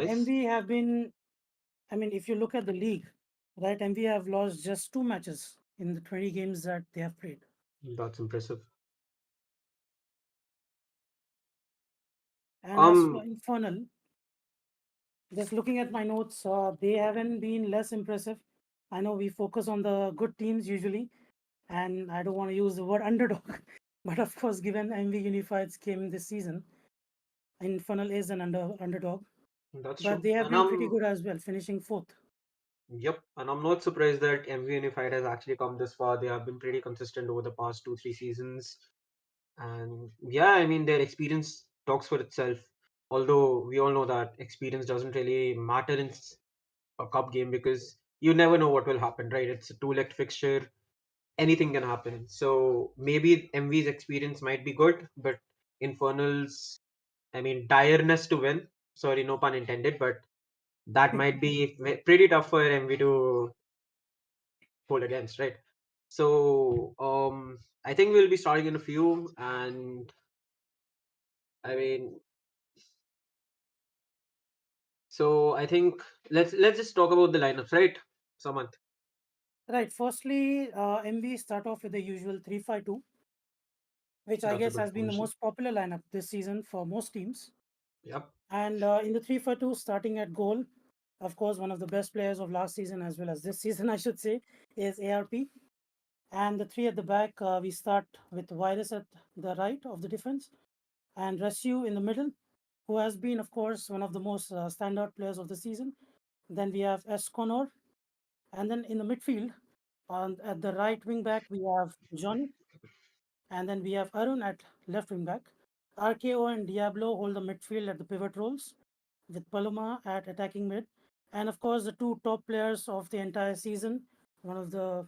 MV have been, I mean, if you look at the league, right, MV have lost just 2 matches in the 20 games that they have played. That's impressive. And as for Um, Infernal, just looking at my notes, they haven't been less impressive. I know we focus on the good teams usually, and I don't want to use the word underdog, but of course, given MV Unified's came this season, Infernal is an underdog, that's but true. they have And been pretty good as well, finishing fourth. yep, and I'm not surprised that MV Unified has actually come this far. They have been pretty consistent over the past 2, 3 seasons. And yeah, I mean, their experience talks for itself. Although we all know that experience doesn't really matter in a cup game because you never know what will happen, right? It's a two-legged fixture, anything can happen. So maybe MV's experience might be good, but Infernal's, I mean, direness to win, sorry, no pun intended, but that might be pretty tough for MV to hold against, right? So I think we'll be starting in a few, and I mean, so I think let's just talk about the lineups, right, Samant? Right. Firstly, MV start off with the usual 3-5-2, which I That's a guess good has been the formation. most popular lineup this season for most teams. Yep. And in the 3-5-2, starting at goal, of course, one of the best players of last season as well as this season, I should say, is ARP. And the three at the back, we start with Virus at the right of the defense and Rescue in the middle, who has been, of course, one of the most standout players of the season. Then we have S. Connor. And then in the midfield, at the right wing back, we have Johnny. And then we have Arun at left wing back. RKO and Diablo hold the midfield at the pivot roles, with Paloma at attacking mid. And of course, the two top players of the entire season, one of the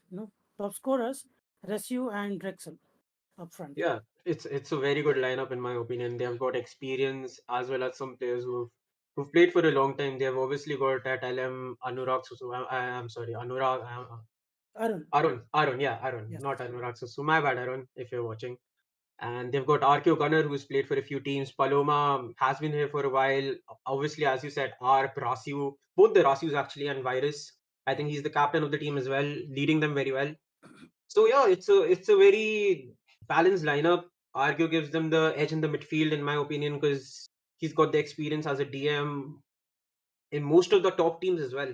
top scorers, Resu and Drexel up front. Yeah, it's a very good lineup in my opinion. They have got experience as well as some players who've played for a long time. They have obviously got at LM Anurag Susu. I'm sorry, Anurag. Arun, Arun, yeah, Arun, yes. not Anurag Susu. My bad, Arun, if you're watching. And they've got RQ Gunner, who's played for a few teams. Paloma has been here for a while. Obviously, as you said, Arp, Rasu, both the Rasus actually, and Virus. I think he's the captain of the team as well, leading them very well. So yeah, it's a very balanced lineup. Argo gives them the edge in the midfield, in my opinion, because he's got the experience as a DM in most of the top teams as well.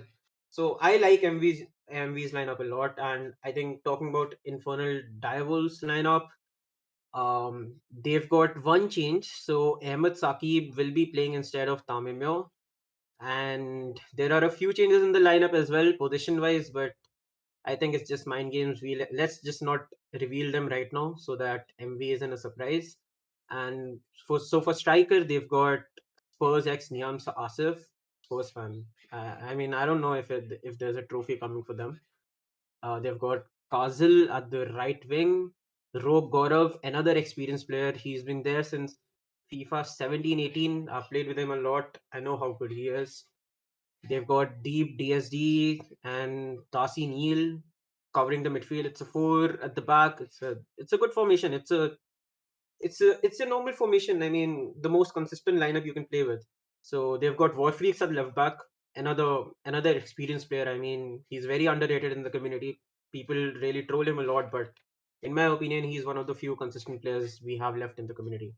So I like MV's lineup a lot, and I think talking about Infernal Direwolf's lineup, they've got one change. So Ahmed Saqib will be playing instead of Tamimyo, and there are a few changes in the lineup as well, position wise, but I think it's just mind games. Let's just not reveal them right now so that MV isn't a surprise. And for striker, they've got Spurs ex Niam Asif, Spurs fan. I mean, I don't know if there's a trophy coming for them. They've got Kazil at the right wing, Rob Gaurav, another experienced player. He's been there since FIFA 17, 18. I've played with him a lot. I know how good he is. They've got Deep DSD and Tasi Neal covering the midfield. It's a four at the back. It's a good formation. It's a normal formation. I mean, the most consistent lineup you can play with. So they've got Warfreaks at left back, another experienced player. I mean, he's very underrated in the community. People really troll him a lot, but in my opinion, he's one of the few consistent players we have left in the community.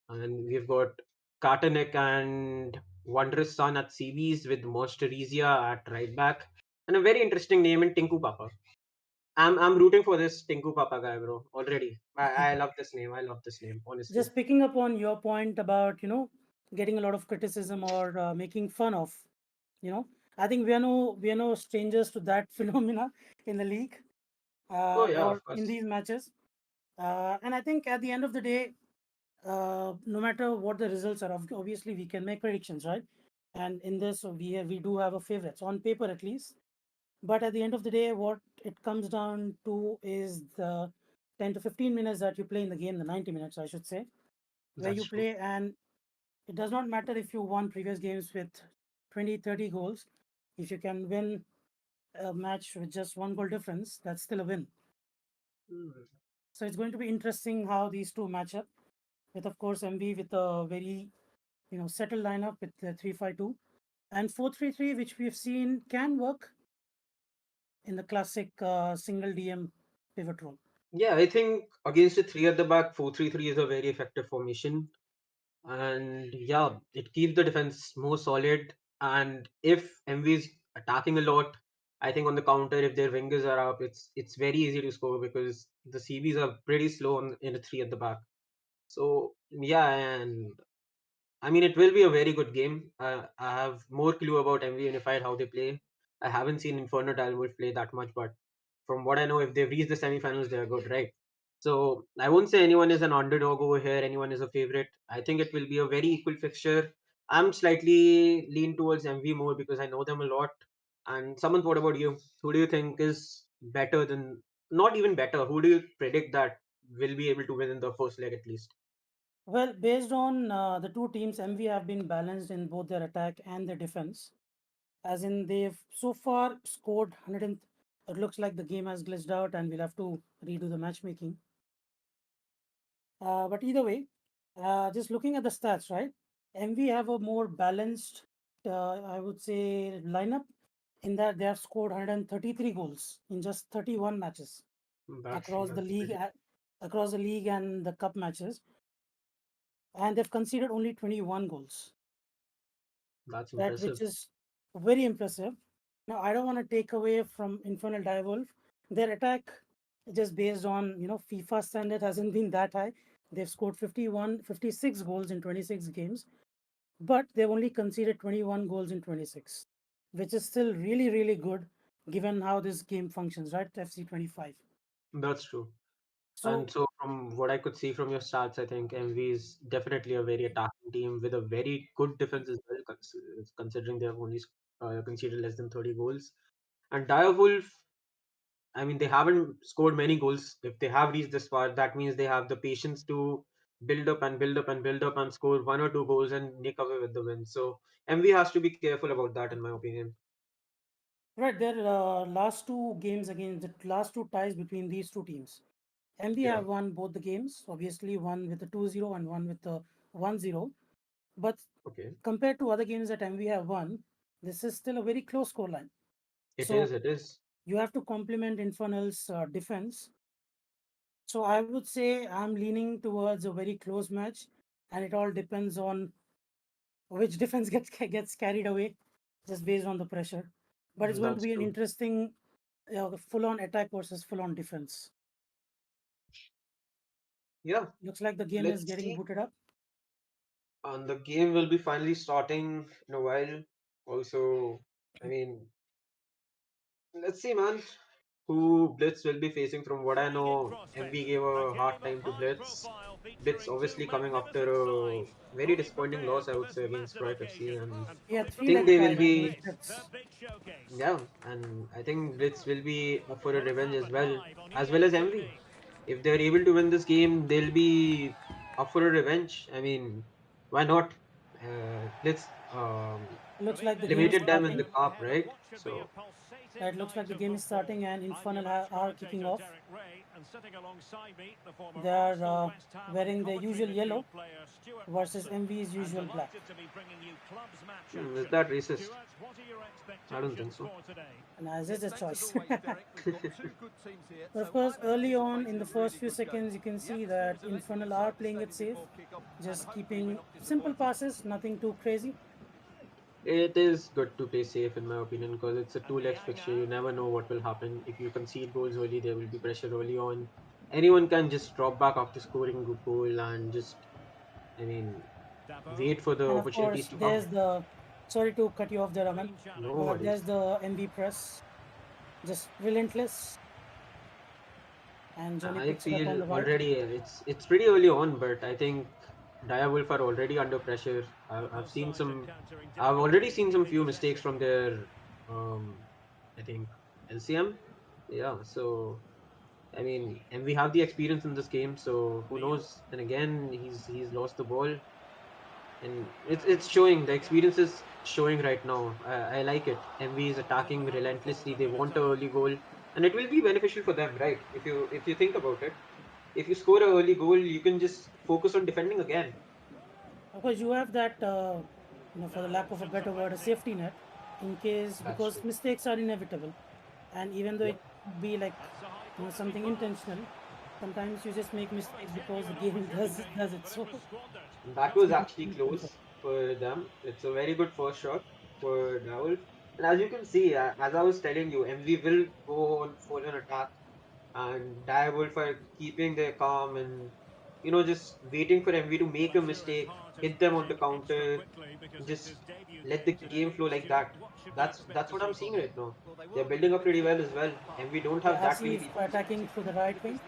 And we've got Katarnik and Wondrous Sun at CBs with Monsterizia at right back. And a very interesting name in Tinku Papa. I'm rooting for this Tinku Papa guy, bro. Already. I love this name. I love this name, honestly. Just picking up on your point about getting a lot of criticism or making fun of, you know, I think we are no strangers to that phenomena in the league Oh yeah, or of in course. these matches. And I think at the end of the day, no matter what the results are, obviously we can make predictions, right? And in this, we do have a favorites on paper at least. But at the end of the day, what it comes down to is the 10 to 15 minutes that you play in the game, the 90 minutes, I should say, where That's you true. play, and it does not matter if you won previous games with 20, 30 goals. If you can win a match with just one goal difference, that's still a win. Hmm. So it's going to be interesting how these two match up. With of course MB with a very settled lineup with the 3-5-2, And 4-3-3, which we've seen can work in the classic single DM pivot role. Yeah, I think against a three at the back, 4-3-3 is a very effective formation. And yeah, it keeps the defense more solid. And if MV is attacking a lot, I think on the counter, if their wingers are up, it's very easy to score because the CBs are pretty slow in a three at the back. So yeah, and I mean, it will be a very good game. I have more clue about MV Unified, how they play. I haven't seen Infernal Direwolf play that much, but from what I know, if they've reached the semifinals, they're good, right? So I won't say anyone is an underdog over here, anyone is a favorite. I think it will be a very equal fixture. I'm slightly lean towards MV more because I know them a lot. And Samant, what about you? Who do you think is better than, not even better, who do you predict that will be able to win in the first leg at least? Well, based on the two teams, MV have been balanced in both their attack and their defense. As in, they've so far scored 100. It looks like the game has glitched out, and we'll have to redo the matchmaking. But either way, just looking at the stats, right? MV have a more balanced, I would say, lineup in that they have scored 133 goals in just 31 matches across the That's league, pretty, across the league and the cup matches, and they've conceded only 21 goals. that's That which impressive. is very impressive. Now, I don't want to take away from Infernal Direwolf. Their attack, just based on FIFA standard, hasn't been that high. They've scored 51, 56 goals in 26 games, but they've only conceded 21 goals in 26, which is still really, really good given how this game functions, right? FC 25. That's true. And So, so, from what I could see from your stats, I think MV is definitely a very attacking team with a very good defense as well, considering they have only conceded less than 30 goals. And Direwolf, I mean, they haven't scored many goals. If they have reached this far, that means they have the patience to build up and build up and build up and score one or two goals and nick away with the win. So, MV has to be careful about that, in my opinion. right, their last two games against the last two ties between these two teams. MB Yeah. have won both the games, obviously one with a 2-0 and one with a 1-0. But Okay. compared to other games that MV have won, this is still a very close scoreline. It is. So It is. you have to complement Infernal's defense. So I would say I'm leaning towards a very close match, and it all depends on which defense gets carried away, just based on the pressure. But it's going to That's be an true. interesting full-on attack versus full-on defense. Yeah. Looks like the game is Let's getting see. booted up. And the game will be finally starting in a while. Also, I mean, let's see, man, who Blitz will be facing. From what I know, MV gave a hard time to Blitz. Blitz obviously coming after a very disappointing loss, I would say, against Croix FC, and Yeah, I think three-leg they tie will against be, Jets. yeah, and I think Blitz will be up for a revenge as well as MV. If they're able to win this game, they'll be up for a revenge. I mean, why not? Blitz Looks like the game is eliminated them in the starting. cup, right? So It looks like the game is starting and Infernal are kicking off. They are wearing their usual yellow versus MV's usual black. is that racist? I don't think so. And as is a choice. We've got two good teams here. But of So course, I early on anticipate in a the really first few good game. seconds, you can The see that atmosphere is Infernal electric are inside the playing it stadium safe, before kick-off, and just hopefully we're keeping not simple disappointed. passes, nothing too crazy. It is good to play safe, in my opinion, because it's a two-leg fixture. You never know what will happen. If you concede goals early, there will be pressure early on. Anyone can just drop back after scoring a goal and just, I mean, wait for the And of opportunities course, to there's come. the sorry to cut you off there, Aman, No but worries. there's the MV press, just relentless, and Johnny I picks it up on feel the right. already it's pretty early on, but I think Direwolf are already under pressure. I've already seen some few mistakes from their, um, I think LCM. Yeah, so I mean, and we have the experience in this game, so who knows? And again, he's lost the ball, and it's showing. The experience is showing right now. I like it. MV is attacking relentlessly. They want a early goal, and it will be beneficial for them, right? If you think about it, if you score a early goal, you can just focus on defending again. Of course, you have that. for the lack of a better word, a safety net in case, That's because true. mistakes are inevitable, and even though Yep. it could be like something intentional, sometimes you just make mistakes because the game does it. So That was something actually to be careful. close for them. It's a very good first shot for Direwolf. And as you can see, as I was telling you, MV will go on full on attack, and Direwolf are keeping their calm and just waiting for MV to make a mistake, hit them on the counter, just let the game flow like that. That's what I'm seeing right now. They're building up pretty well as well. MV don't have Yeah, I that many see people. attacking through the right wing,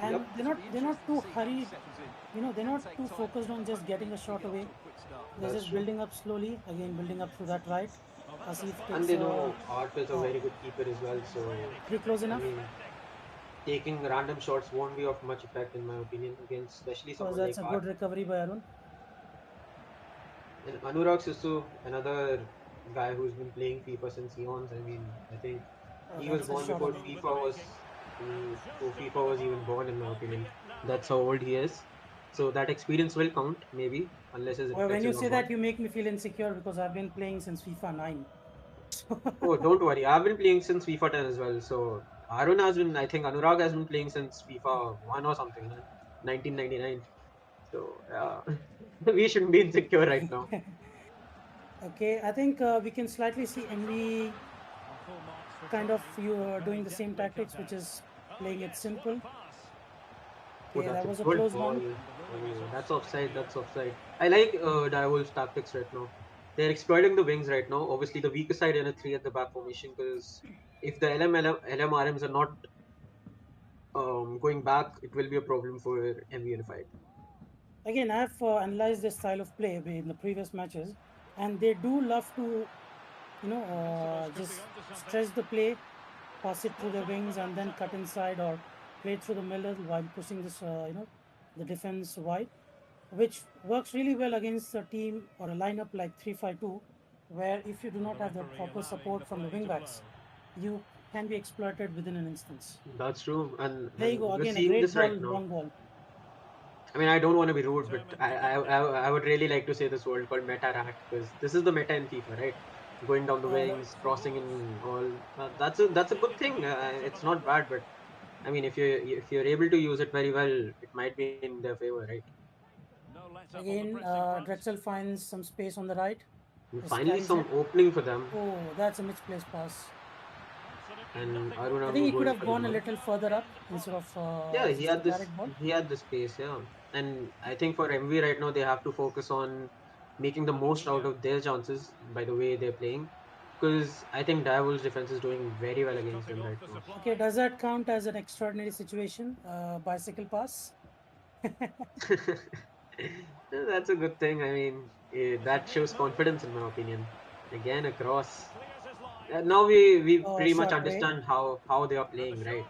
Yep. and they're not too hurried. They're not too focused on just getting a shot away. They're That's just true. building up slowly, again building up through that right. Asif And takes they know Art is a oh, very good keeper as well, so pretty close I enough. mean, taking random shots won't be of much effect in my opinion against especially Because someone that's like a Art. good recovery by Arun. And Anurag Susu, another guy who's been playing FIFA since eons. I mean, I think Oh, he was that's a born shot before again. FIFA was even born in my opinion. That's how old he is. So that experience will count, maybe, unless his Well, when reflexes you are say gone. that, you make me feel insecure because I've been playing since FIFA 9. Oh, don't worry. I've been playing since FIFA 10 as well. So Arun has been, I think Anurag has been playing since FIFA 1 or something, man. 1999. So we shouldn't be insecure right now. Okay, I think we can slightly see MV kind of you doing the same tactics, which is playing it simple. Oh, Okay, that's that a was a good close ball. one. Oh, that's offside. That's offside. I like Direwolf's tactics right now. They're exploiting the wings right now. Obviously, the weaker side in a three at the back formation because if the LMRMs are not going back, it will be a problem for MV Unified. Again, I've analyzed their style of play in the previous matches, and they do love to, just stretch the play, pass it through the wings, and then cut inside or play through the middle while pushing this, the defense wide, which works really well against a team or a lineup like 3-5-2, where if you do not have the proper support from the wingbacks, you can be exploited within an instance. That's true, and There you go. we're Again, a seeing great this ball, right now. long ball. I mean, I don't want to be rude, but I would really like to say this word called meta rat because this is the meta in FIFA, right? Going down the The wings, crossing in all. That's a good thing. It's not bad, but I mean, if you're able to use it very well, it might be in their favor, right? Again, Drexel finds some space on the right, And just finally, carries it. some opening for them, Oh, that's a misplaced pass. and I Aruna think he could going have for the gone a ball. little further up instead of Yeah, just a direct ball. he had the space, yeah. And I think for MV right now, they have to focus on making the most out of their chances by the way they're playing, because I think Direwolf's defense is doing very well against them right now. Okay, does that count as an extraordinary situation? Bicycle pass. That's a good thing. I mean, that shows confidence in my opinion. Again, across. Now we pretty much Short away. understand how they are playing, right?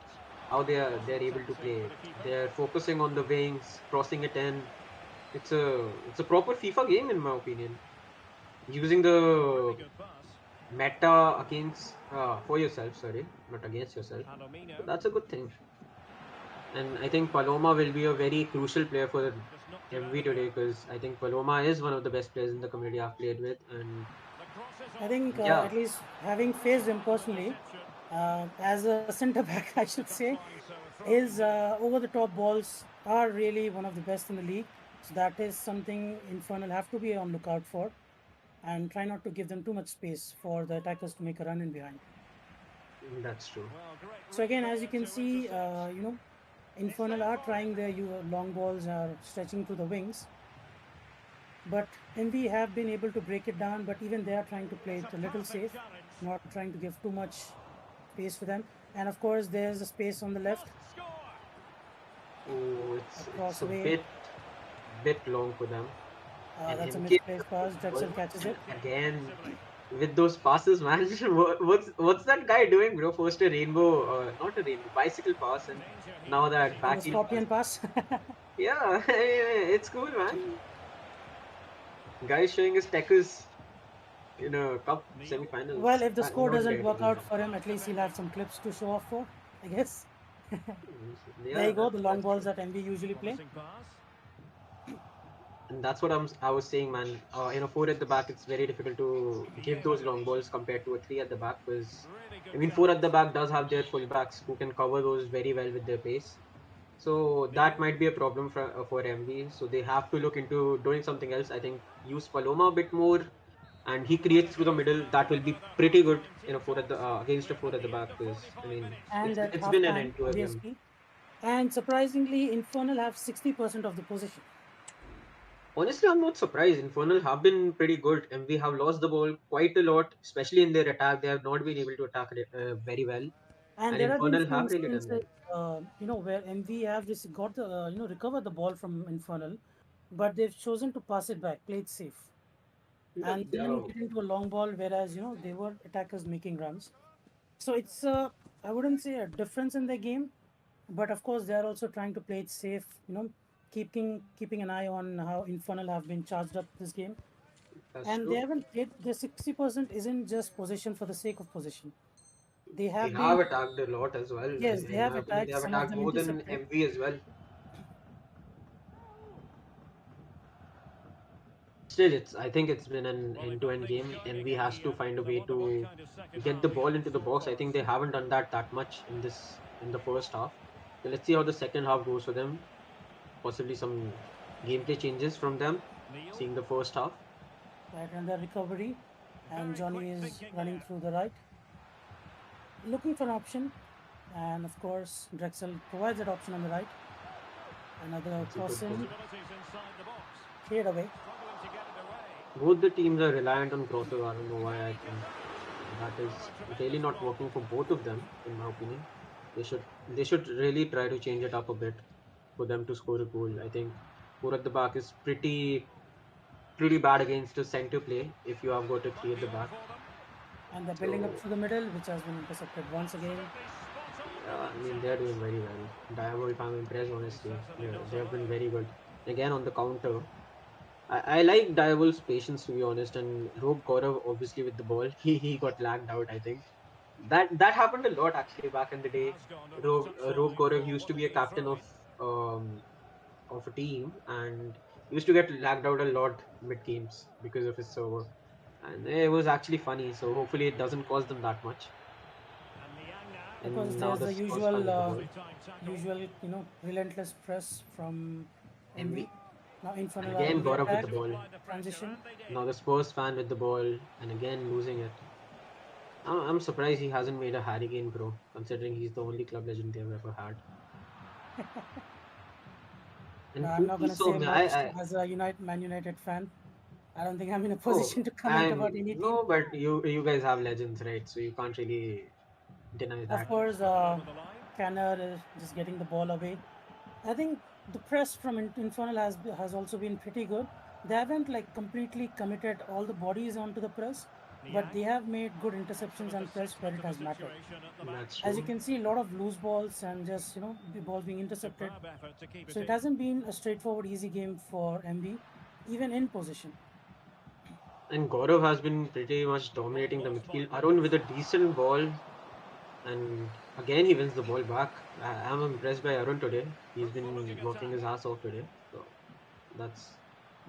How they're able to play. They're focusing on the wings, crossing it in. It's a proper FIFA game in my opinion. Using the meta against for yourself, sorry, not against yourself. So that's a good thing. And I think Paloma will be a very crucial player for MV today because I think Paloma is one of the best players in the community I've played with, and I think yeah, at least having faced him personally, as a centre back, I should say, his over the top balls are really one of the best in the league. So that is something Infernal have to be on lookout for and try not to give them too much space for the attackers to make a run in behind. that's true. So again, as you can see, Infernal are trying their long balls are stretching to the wings, but MV have been able to break it down. But even they are trying to play it a little safe, not trying to give too much space for them. And of course, there's a space on the left Oh, it's across a away. bit long for them. And That's a MK misplaced pass. Drexel catches it. again with those passes, man. What's that guy doing, bro? First a rainbow, not a rainbow, bicycle pass, and now that And the backheel pass. scorpion pass. Yeah, it's cool, man. Guy's showing his techers in a cup Well, semi-finals. if the score Not doesn't great work again. out for him, at least he'll have some clips to show off for, I guess. There Yeah, you go, the long that's balls true. that MV usually play. And that's what I was saying, man. Four at the back, it's very difficult to give those long balls compared to a three at the back because, I mean, four at the back does have their fullbacks who can cover those very well with their pace. So that might be a problem for MV. So they have to look into doing something else. I think use Paloma a bit more, and he creates through the middle. That will be pretty good in a four at the against a four at the back because I mean And at it's been an halftime, end to a game. obviously. And surprisingly, Infernal have 60% of the possession. Honestly, I'm not surprised. Infernal have been pretty good, and we have lost the ball quite a lot, especially in their attack. They have not been able to attack it very well, And and there have been Infernal few have really done instances, well. where MV have just got the, recovered the ball from Infernal, but they've chosen to pass it back, play it safe, Yeah, and then get into a long ball, whereas, they were attackers making runs. So it's, I wouldn't say a difference in their game, but of course they are also trying to play it safe, keeping an eye on how Infernal have been charged up this game. that's And they true. haven't played the 60% isn't just possession for the sake of possession. They They have been, have attacked a lot as well. yes, they In have my opinion, they attacked, have some of attacked them more than intercepted. MV as well. Still, I think it's been an end-to-end game. MV has to find a way to get the ball into the box. I think they haven't done that much in the first half. So let's see how the second half goes for them. Possibly some gameplay changes from them, seeing the first half. Right under recovery, and Johnny is running through the right, looking for an option, and of course Drexel provides that option on the right. Another It's a good goal. crossing, cleared away. Both the teams are reliant on crosses. I don't know why. I think that is really not working for both of them, in my opinion. They should really try to change it up a bit for them to score a goal. I think four at the back is pretty bad against a center play if you have got a three at the back. And they're building up So through the middle, which has been intercepted once again. yeah, I mean they're doing very well. Direwolf, I'm impressed honestly. They have been very good. Again on the counter. I like Direwolf's patience to be honest, and Rogue Gaurav obviously with the ball. He got lagged out, I think. That happened a lot actually back in the day. Rogue Gaurav used to be a captain um of a team and used to get lagged out a lot mid games because of his server. And it was actually funny, so hopefully it doesn't cost them that much. Because And now there's the the Spurs fan with the ball. usual, relentless press from MV. MV. Now Infernal are Again on the Gaurav with attack, the ball. transition. Now the Spurs fan with the ball and again losing it. I'm surprised he hasn't made a Hurricane Pro, considering he's the only club legend they've ever had. And Now I'm not Pookie gonna say Soumya, much as a Man United fan. I don't think I'm in a oh, position to comment about I'm any team. no, but you guys have legends, right? So you can't really deny Of that. course, Canner is just getting the ball away. I think the press from Infernal has also been pretty good. They haven't like completely committed all the bodies onto the press, but they have made good interceptions and press where it has mattered. That's As you true. can see, a lot of loose balls and just the balls being intercepted. So it hasn't been a straightforward, easy game for MB, even in position. And Gaurav has been pretty much dominating the midfield. Arun with a decent ball, and again he wins the ball back. I'm impressed by Arun today. He's been working his ass off today. So that's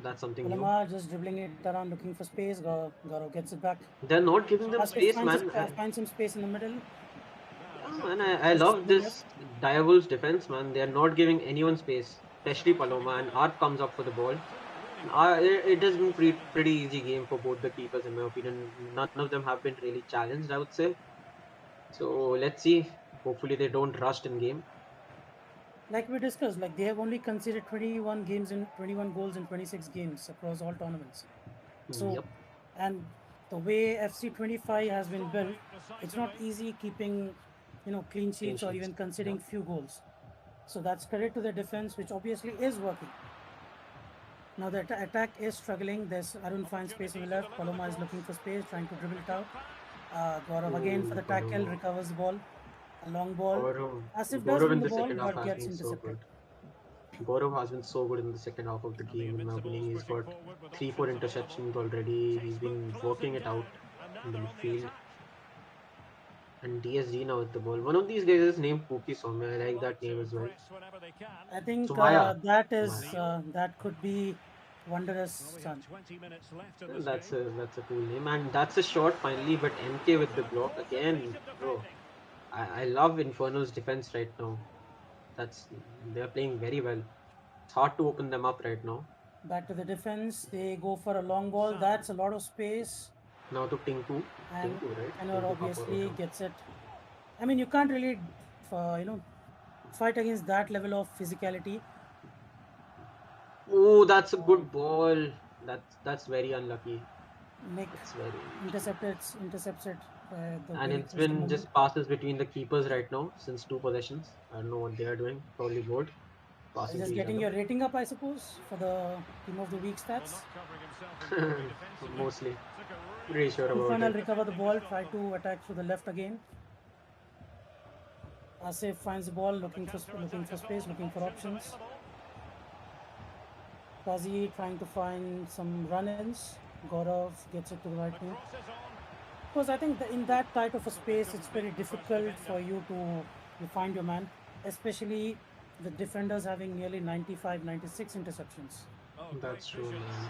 that's something new. Ulama just dribbling it around, looking for space. Gaurav gets it back. They're not giving them Asif space, man. finds some space in the middle. Yeah, man, I Just love to the left. this Direwolves defense, man. They're not giving anyone space, especially Paloma. And Arp comes up for the ball. It has been pretty easy game for both the keepers, in my opinion. None of them have been really challenged, I would say. So let's see. Hopefully they don't rust in game. Like we discussed, like they have only conceded 21 goals in 26 games across all tournaments. So, Yep, and the way FC 25 has been built, it's not easy keeping, clean clean sheets or sheets. even Yeah. conceding few goals. So that's credit to the defense, which obviously is working. Now the attack is struggling. There's Arun finds space on the left. Paloma is looking for space, trying to dribble it out. Gaurav again for Ooh, the tackle, Paloma. recovers the ball. A long ball. Asif does Gaurav win in the the ball, second half but has gets been so intercepted. good. Gaurav has been so good in the second half of the game, in my opinion. He's got 3-4 interceptions already. He's been working it out in the midfield. And DSG now with the ball. One of these guys is named Pookie Soumya. I like that name as well. I think Sumaya. that Sumaya. is that could be wondrous son. That's a cool name, and that's a shot finally. But MK with the block again, bro. I love Infernal's defense right now. That's they're playing very well. It's hard to open them up right now. Back to the defense. They go for a long ball. That's a lot of space. Now to Tinku, And Tinku, right? Tenor Tinku obviously Paparota. gets it. I mean, you can't really, fight against that level of physicality. Oh, that's a Uh, good ball. That's very unlucky. Nick That's very unlucky. intercepts it the And very it's first been moment. just passes between the keepers right now since two possessions. I don't know what they are doing. Probably bored, passing to Just each getting other. your rating up, I suppose, for the team of the week stats. Mostly. Pretty sure about Infernal it. recover the ball, try to attack through the left again. Asif finds the ball, looking for space, looking for options. Kazi trying to find some run-ins. Gaurav gets it to the right wing. Because I think in that tight of a space, it's very difficult for you to find your man, especially with defenders having nearly 95, 96 interceptions. That's true, man.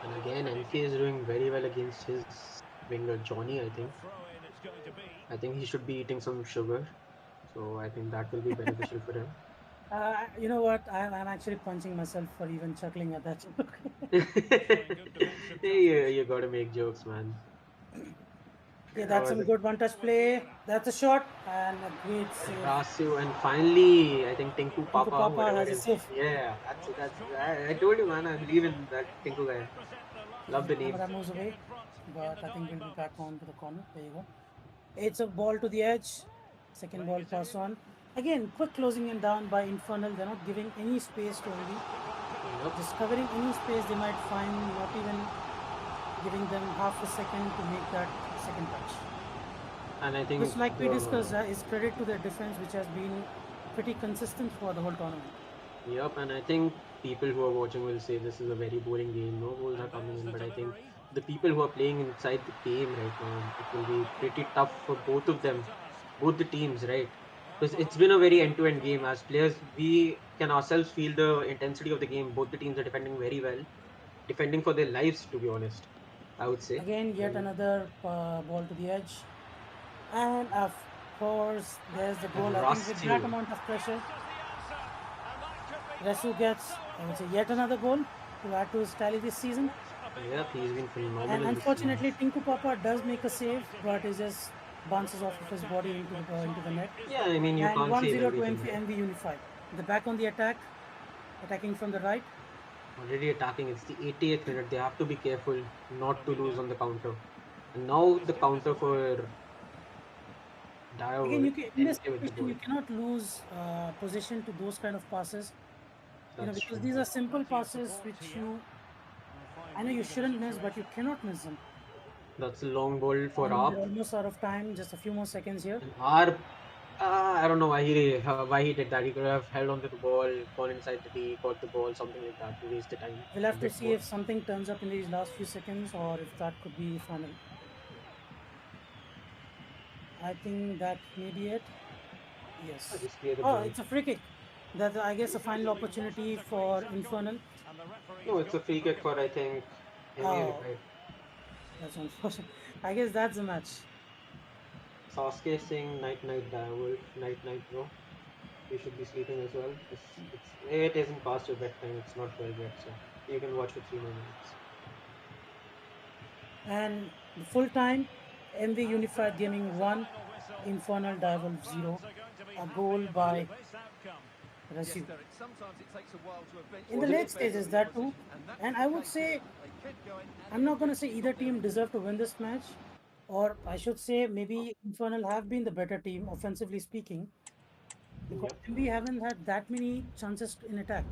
And again, MK is doing very well against his winger Johnny, I think. I think he should be eating some sugar. So I think that will be beneficial for him. You know what? I'm actually punching myself for even chuckling at that joke. You gotta make jokes, man. Okay, That that's was some a good one-touch play. That's a shot and a great save. Rasu, and finally, I think Tinku Tinku Papa, Papa whatever has it a is. save. Yeah, that's. I told you, man. I believe in that Tinku guy. Love the name. Camera moves away, but I think we'll be back on to the corner. There you go. It's a ball to the edge. Second ball pass on. Again, quick closing in down by Infernal. They're not giving any space to Envy. Yep. Just covering any space they might find, not even giving them half a second to make that second touch. And I think Which, like we discussed, the is credit to their defense, which has been pretty consistent for the whole tournament. Yep, and I think people who are watching will say this is a very boring game. No goals are coming in, but I think the people who are playing inside the game right now, it will be pretty tough for both of them, both the teams, right? Because it's been a very end-to-end game. As players, we can ourselves feel the intensity of the game. Both the teams are defending very well, defending for their lives, to be honest. I would say. Again, yet And, another ball to the edge. And of course, there's the and goal. I think with that Rastil, amount of pressure, Resu gets, I would say, yet another goal to add to his tally this season. yep, he's been And phenomenal this season. unfortunately, Tinku Papa does make a save, but it just bounces off of his body into the net. Yeah, I mean you And can't save 1-0 to everything, right? MV Unified. The back on the attack, attacking from the right. Already attacking. It's the 80th minute. They have to be careful not to lose on the counter. And now the counter for Again, Direwolf. you can, in this MK with the situation, ball. you cannot lose position to those kind of passes. That's Because true. these are simple passes which I know you shouldn't miss, but you cannot miss them. That's a long ball for And we're Arp. almost out of time. Just a few more seconds here. And Arp, I don't know why he did that. He could have held onto the ball, gone inside the D, caught the ball, something like that to waste the time We'll a have to bit see more. if something turns up in these last few seconds or if that could be final. I think that may be it. Yes. Just clear the Oh, ball. it's a free kick. That's, I guess, a final opportunity for Infernal. No, it's a free kick for I think MU Oh, Unified. that's unfortunate. I guess that's the match. Sasuke saying night night Direwolf, night night bro. You should be sleeping as well. It isn't past your bedtime. It's not 12 yet, so you can watch for 3 more minutes. And the full time, MV Unified Gaming 1, Infernal Direwolf 0. A goal by Yes, Rasu. Derek, sometimes it takes a while to In the eventually Wasn't get late it? going stages, in that too. opposition, and that And was I the would case here. say, They kept going, and I'm in not the going end, to say they either got their team result. deserved to win this match, or I should say maybe Infernal have been the better team, offensively speaking, because Yep. we haven't had that many chances in attack.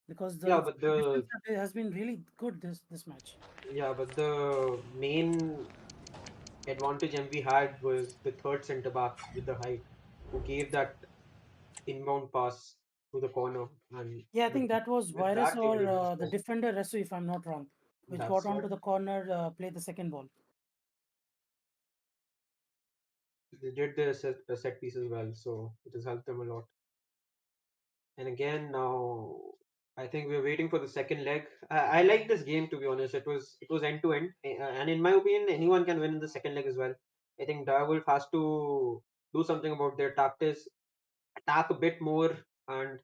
Because Yeah, the but defense the has been really good this match. main advantage MV had was the third centre back with the height, who gave that inbound pass to the corner, and Yeah, I with think that was with Virus that they were or able to the score. defender Resu, if I'm not wrong, which got That's onto what the corner, played the second ball. they did the set piece as well, so it has helped them a lot. And again now I think we're waiting for the second leg. I like this game, to be honest. It was end to end, and in my opinion, anyone can win in the second leg as well. I think Direwolf has to do something about their tactics, attack a bit more, and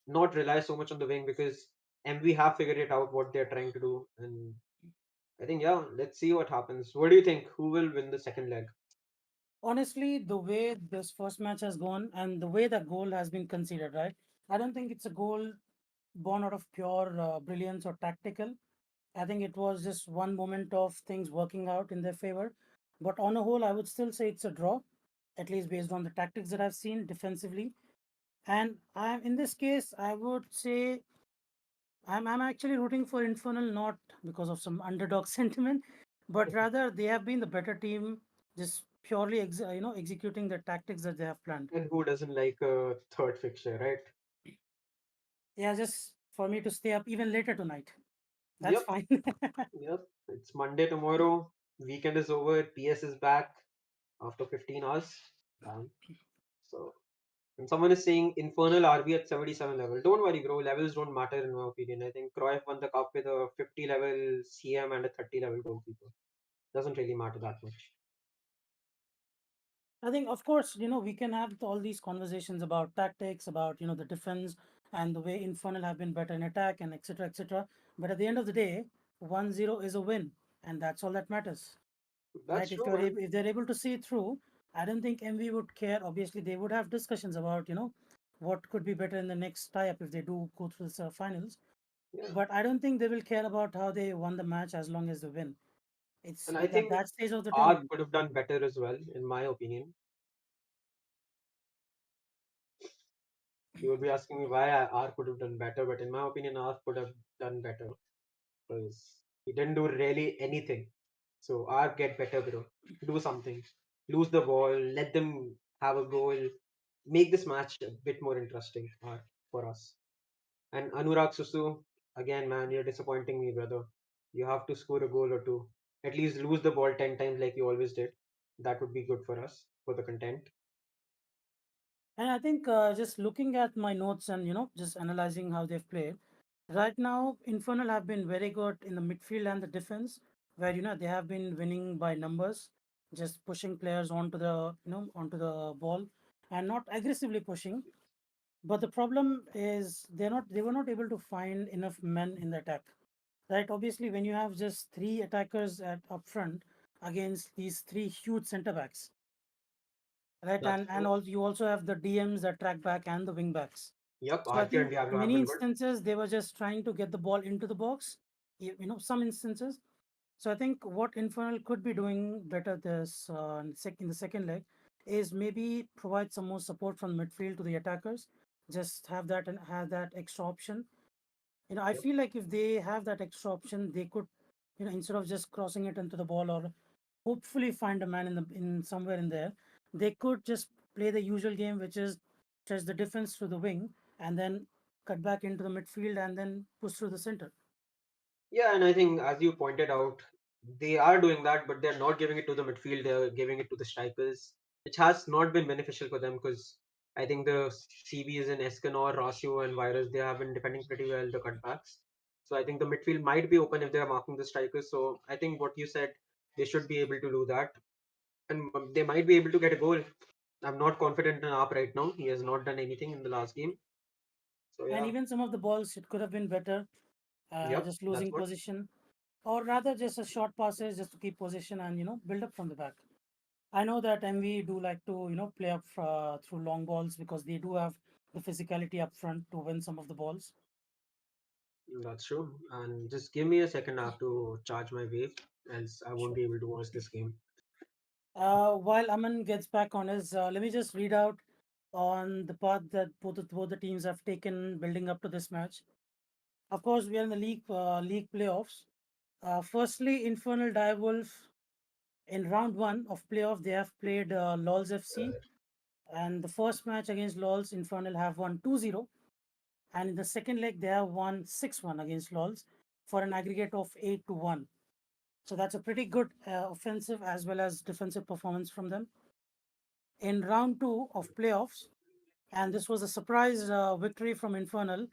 not rely so much on the wing because MV have figured it out what they're trying to do. And I think yeah, let's see what happens. What do you think? Who will win the second leg? Honestly, the way this first match has gone and the way that goal has been considered, right? I don't think it's a goal born out of pure brilliance or tactical. I think it was just one moment of things working out in their favor. But on a whole, I would still say it's a draw, at least based on the tactics that I've seen defensively. And I'm in this case, I would say I'm actually rooting for Infernal not because of some underdog sentiment, but rather they have been the better team, just purely executing the tactics that they have planned. And who doesn't like a third fixture, right? Yeah, just for me to stay up even later tonight. That's Yep, fine. yep. It's Monday tomorrow. Weekend is over. PS is back after 15 hours. Damn. So, and someone is saying Infernal RB at 77 level. Don't worry, bro. Levels don't matter in my opinion. I think Cruyff won the cup with a 50 level CM and a 30 level goalkeeper. Doesn't really matter that much. I think, of course, we can have all these conversations about tactics, about, the defense and the way Infernal have been better in attack and etc. etc. But at the end of the day, 1-0 is a win, and that's all that matters, right? That's true, man. If they're able to see it through, I don't think MV would care. Obviously, they would have discussions about, what could be better in the next tie-up if they do go through the finals. Yeah. But I don't think they will care about how they won the match as long as they win. It's And I at think that stage of the R tournament. could have done better as well, in my opinion. You would be asking me why R could have done better, but in my opinion, R could have done better because he didn't do really anything. So R get better, bro. Do something. Lose the ball. Let them have a goal. Make this match a bit more interesting for us. And Anurag Susu, again, man, you're disappointing me, brother. You have to score a goal or two. At least lose the ball 10 times like you always did. That would be good for us, for the content. And I think just looking at my notes and just analyzing how they've played right now, Infernal have been very good in the midfield and the defense, where they have been winning by numbers, just pushing players onto the onto the ball, and not aggressively pushing. But the problem is they were not able to find enough men in the attack. Right? Obviously, when you have just three attackers at up front against these three huge centre backs, right? That's And true. also you also have the DMs, the track back, and the wing backs. Yep, So I RQ and think Diablo have many been good. instances they were just trying to get the ball into the box. Some instances. So I think what Infernal could be doing better this in the second leg is maybe provide some more support from midfield to the attackers. Just have that and have that extra option. I Yep. feel like if they have that extra option, they could, instead of just crossing it into the ball or hopefully find a man in somewhere in there, they could just play the usual game, which is stretch the defense to the wing and then cut back into the midfield and then push through the center. Yeah, and I think as you pointed out, they are doing that, but they're not giving it to the midfield. They're giving it to the strikers, which has not been beneficial for them because I think the CBs in Escanor, Rasio, and Virus they have been defending pretty well the cutbacks. So I think the midfield might be open if they are marking the strikers. So I think what you said, they should be able to do that, and they might be able to get a goal. I'm not confident in Aap right now. He has not done anything in the last game. So And yeah, even some of the balls, it could have been better, yep, just that's losing what. position, or rather just a short passes just to keep position and build up from the back. I know that MV do like to play up through long balls because they do have the physicality up front to win some of the balls. That's true. And just give me a second. I have to charge my wave, else I won't Sure. be able to watch this game. While Aman gets back on his, let me just read out on the path that both the teams have taken building up to this match. Of course, we are in the league playoffs. Firstly, Infernal Direwolf in round one of playoff they have played LOLs FC, and the first match against LOLs Infernal have won 2-0, and in the second leg they have won 6-1 against LOLs for an aggregate of 8-1. So that's a pretty good offensive as well as defensive performance from them. In round two of playoffs, and this was a surprise victory from Infernal.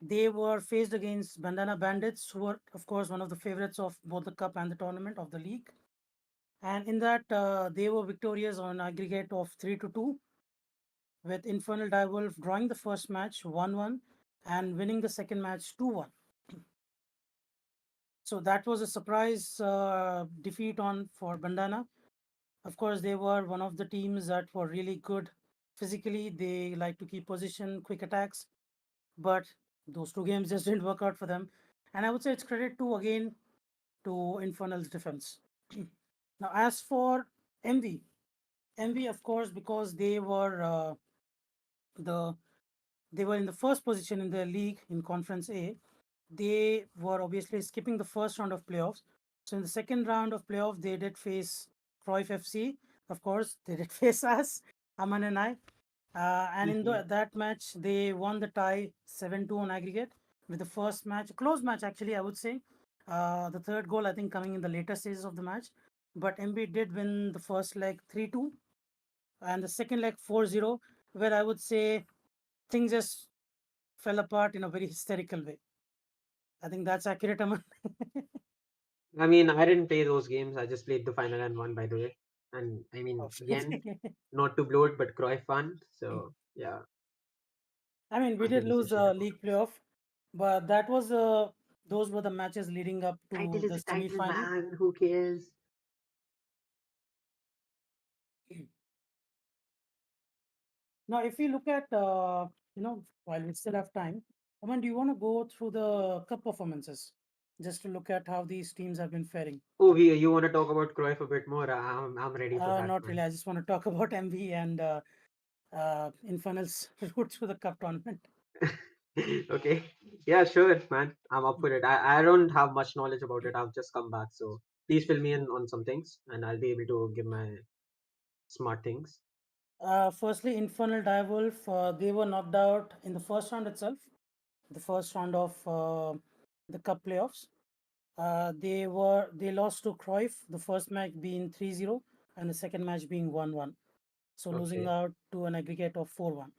They were faced against Bandana Bandits, who were, of course, one of the favorites of both the cup and the tournament of the league. And in that, they were victorious on an aggregate of 3-2, with Infernal Direwolf drawing the first match 1-1 and winning the second match 2-1. So that was a surprise defeat on for Bandana. Of course, they were one of the teams that were really good physically. They like to keep position, quick attacks, but those two games just didn't work out for them. And I would say it's credit to again to Infernal's defense. Now, as for MV, of course, because the they were in the first position in the league in Conference A. They were obviously skipping the first round of playoffs. So in the second round of playoff, they did face Cruyff FC. Of course, they did face us, Aman and I. And in that match, they won the tie 7-2 on aggregate with the first match, close match actually, I would say. The third goal, I think, coming in the later stages of the match. But MB did win the first leg 3-2 and the second leg 4-0, where I would say things just fell apart in a very hysterical way. I think that's accurate, Aman. I mean, I didn't play those games. I just played the final and won, by the way. And I mean, again, not to bloat, but Cruyff won. So yeah, I mean, we did lose compensation the about. league playoff, but those were the matches leading up to Title is the a title, semi-final. man. Who cares? Now, if we look at while we still have time, Aman, do you want to go through the cup performances just to look at how these teams have been faring? Oh, you want to talk about Cruyff a bit more? I'm ready for that, Not really. man. I just want to talk about MV and Infernal's route through the cup tournament. Okay. Yeah, sure, man. I'm up for it. I don't have much knowledge about it. I've just come back, so please fill me in on some things, and I'll be able to give my smart things. Firstly, Infernal Direwolf, they were knocked out in the first round itself, the first round of the cup playoffs. They lost to Cruyff, the first match being 3-0 and the second match being 1-1. So losing Okay. out to an aggregate of 4-1.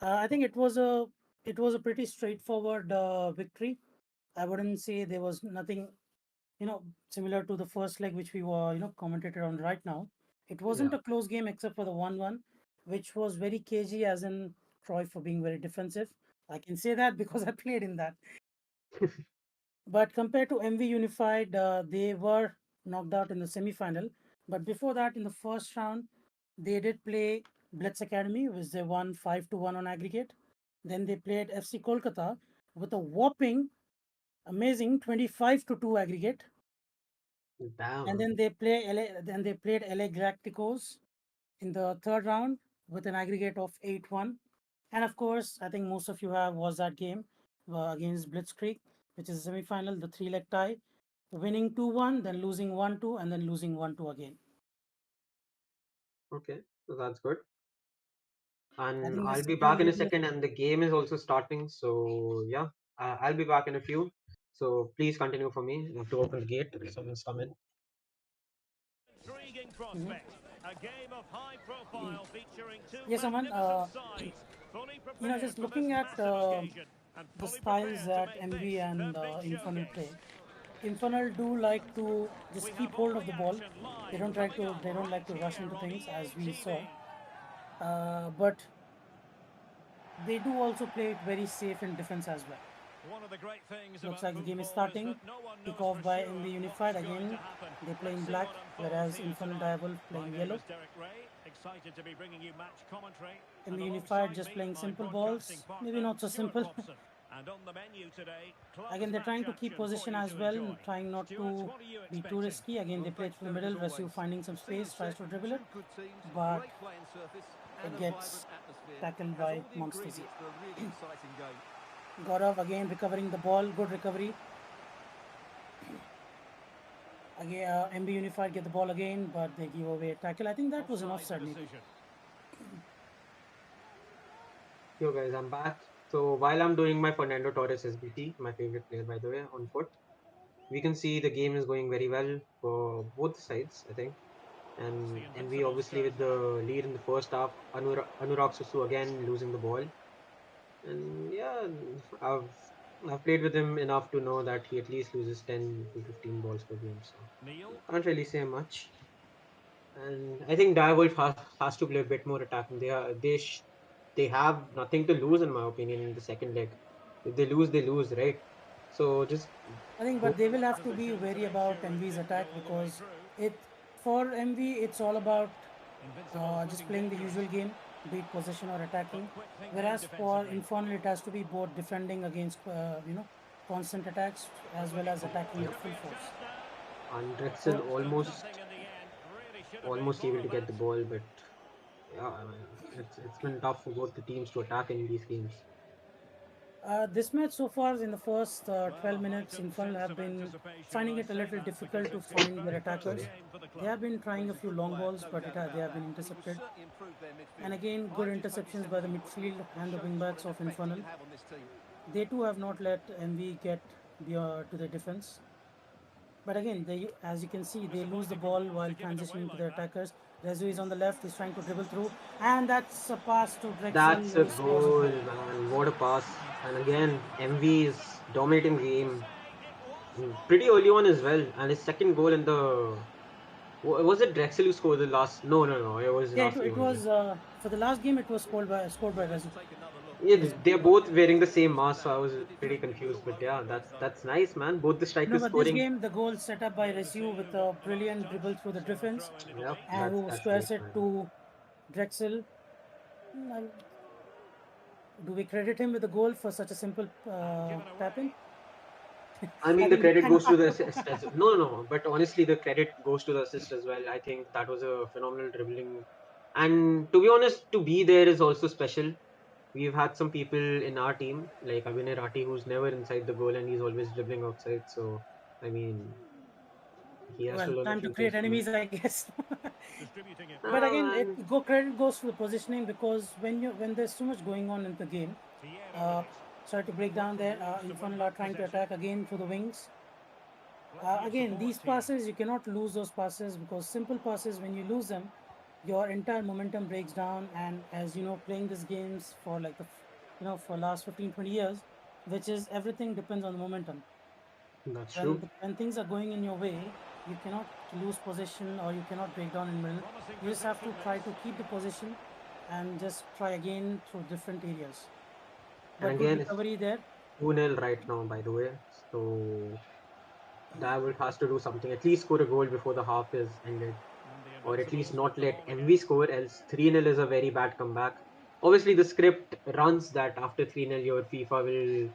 I think it was a pretty straightforward victory. I wouldn't say there was nothing similar to the first leg which we were commentated on right now. It wasn't Yeah. a close game except for the 1-1, which was very cagey, as in Troy for being very defensive. I can say that because I played in that. But compared to MV Unified, they were knocked out in the semi-final. But before that, in the first round, they did play Blitz Academy, which they won 5-1 on aggregate. Then they played FC Kolkata with a whopping, amazing 25-2 aggregate. And Damn. then they played LA Galacticos in the third round with an aggregate of 8-1. And of course, I think most of you have was that game against Blitzkrieg, which is a semi-final, the three-leg tie, winning 2-1, then losing 1-2, and then losing 1-2 again. Okay. So that's good. I And think I'll this be back second in a leg. second, and the game is also starting. So yeah, I'll be back in a few. So please continue for me. I have to open the gate. Someone's coming. Intriguing Mhm. prospect. A game of high profile featuring two Yes, Aman. magnificent sides. Fully prepared Just for this looking at massive occasion and the fully styles prepared to that make MV this their and big Infernal showcase. play, Infernal do like to We just have keep all hold of the the ball. action They live don't try coming to up they don't right like to rush here into on things as EA we saw. TV. But they do also play it very safe in defense as well. One of the great things Looks about like the game is football is starting. that no one Kick knows off for by sure MV Unified what's going to again. happen. They play Let's in see black, what unfolds whereas here Infernal tonight. Direwolf My playing name yellow. is Derek Ray, excited to be bringing you match commentary. And MV Unified alongside just me, playing my simple broadcasting balls. Maybe partner, not so Stuart simple. Robson. And on the menu today, clubs Again, they're match trying to keep action for position you as to well, enjoy. trying not Stuart, to what are you be too expecting? risky. Again, they Well, play thanks, through the Derek, as middle. Rasu always. finding some Scene is space, tries set, to dribble it, two good teams, but great playing surface, and it a vibrant gets atmosphere. tackled Has by all the Monsters ingredients here. for a really exciting game. Gaurav again recovering the ball, good recovery. Again, MB Unified get the ball again, but they give away a tackle. I think that was an Offside offside, maybe. decision. Yo guys, I'm back. So while I'm doing my Fernando Torres SBT, my favorite player by the way, on foot, we can see the game is going very well for both sides, I think. It's the And we Invincibles' obviously turn with now. the lead in the first half, Anurag Susu again losing the ball. And yeah, I've I've played with him enough to know that he at least loses 10 to 15 balls per game, so Neil. can't really say much. And I think Direwolf has to play a bit more attacking. They have nothing to lose in my opinion in the second leg. If they lose, right? So just I think, go. but they will have to be Position to wary make about sure it's MV's moving attack all the way because through. it for MV it's all about Invincibles just looking playing the dangerous, usual game, be it possession or but attacking. quick thinking Whereas for defensively. Infernal, it has to be both defending against constant attacks as well Looking as attacking forward, with Yep. could be full a force. chance now. And Drexel So Costed them something in the end. Really should have been more able of to get the that. ball, but yeah, I mean, it's been tough for both the teams to attack in these games. this match so far in the first Well, 12 a minutes, heightened Infernal sense have of been anticipation, and finding I it a say little that because difficult to it's been a find their very close attackers. Sorry. game for the They club. have been Well, trying he's a a few good long player, balls, no but doubt they about have been that. He will intercepted. certainly improve their midfield. And again, I good do hope he interceptions by settles the in quickly midfield and and the shows wing us what backs an of effect he Infernal. can have on this team. They too have not let MV get to the defense. But again, as you can see, they lose the Disappointing ball performance while to give it away transitioning to like their that. attackers. Rezu is on the left, he's trying to dribble through, and that's a pass to Drexel That's where a he scores a goal, goal. man. What a pass. And again, MV is dominating the Needless to game say, it was pretty almost early on as there. well. And his second goal in the. Was it Drexel who scored the last? No, no, no. It was Yeah, Rossi it only. was for the last game. It was scored by Well, let's Rezu. take another look. Yeah, Rezu. they're both wearing the same mask, so I was The pretty defending was confused. all But over the yeah, place, though. that's nice, man. Both the No, strikers but this scoring. game, the goal set up by Here we see Rezu who with got a the last brilliant dribble touch. through the So a defense, throw in it'll Yep, be. and who that's squares great, it man. to Drexel. Mm, Do we credit him with the goal for such a simple And given tap in? away. I I mean, the think we credit can. goes to the assist as no, no, no. But honestly, the credit goes to the assist as well. I think that was a phenomenal dribbling, and to be honest, to be there is also special. We've had some people in our team, like Abhinay Rathi, who's never inside the goal and he's always dribbling outside. So, I mean, he has to Well, learn a time to few create things from me. enemies, I guess. Distributing it But well. Ah, again, man. credit goes to the positioning because when there's so much going on in the game, Tierra with uh, it. sorry to break Work down the there. rules to win Infernal are back trying to possession. attack again through the wings. Plenty of Again, support these here. passes you cannot lose those passes because simple passes when you lose them, your entire momentum breaks down. And as you know, playing these games for like for last 15, 20 years, which is everything depends on the momentum. That's true. When things are going in your way, you cannot lose possession or you cannot break down in the middle. Promising You just have potential to try this. to keep the position and just try again through different areas. And But good again, it's recovery there. 2-0 right now, by the way. So, Diavolt has to do something, at least score a goal before the half is ended. And the Or at least Invincibles with not the let ball MV again. score, else 3-0 is a very bad comeback. Obviously, the script runs that after 3-0, your FIFA will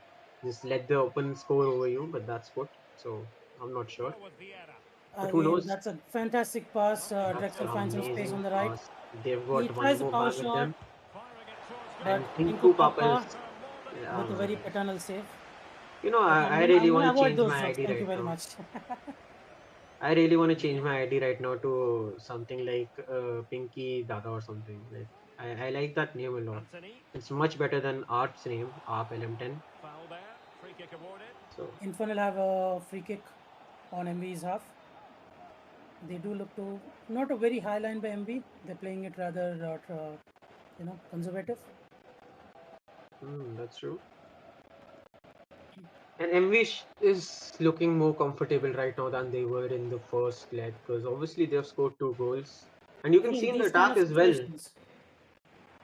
just let the opponent score over you, but that's what. So, I'm not sure. Forward Vieira. But who Again, knows? that's a fantastic pass. Not sure That's what Drexel an to finds some make of space it. on amazing the right. pass. They've He got one tries a more power man with shot, them. Firing it towards but And goal. Tinku Tinku Papa Papa is, More than yeah, with a enough. very man. paternal save. Okay, I really I'm want gonna to avoid change those my jokes. ID Thank you right very now. much. I really want to change my ID right now to something like Pinky Dada or something. Like I like that name a lot. Anthony. It's much better than Art's name, Arp LM10. Foul there. Free kick awarded. So Infernal have a free kick on MV's half. They do look to not a very high line by MV. They're playing it rather, conservative. that's true. And MV is looking more comfortable right now than they were in the first leg because obviously they've scored 2 goals. And you can see Again, in the these kind attack of as well. situations,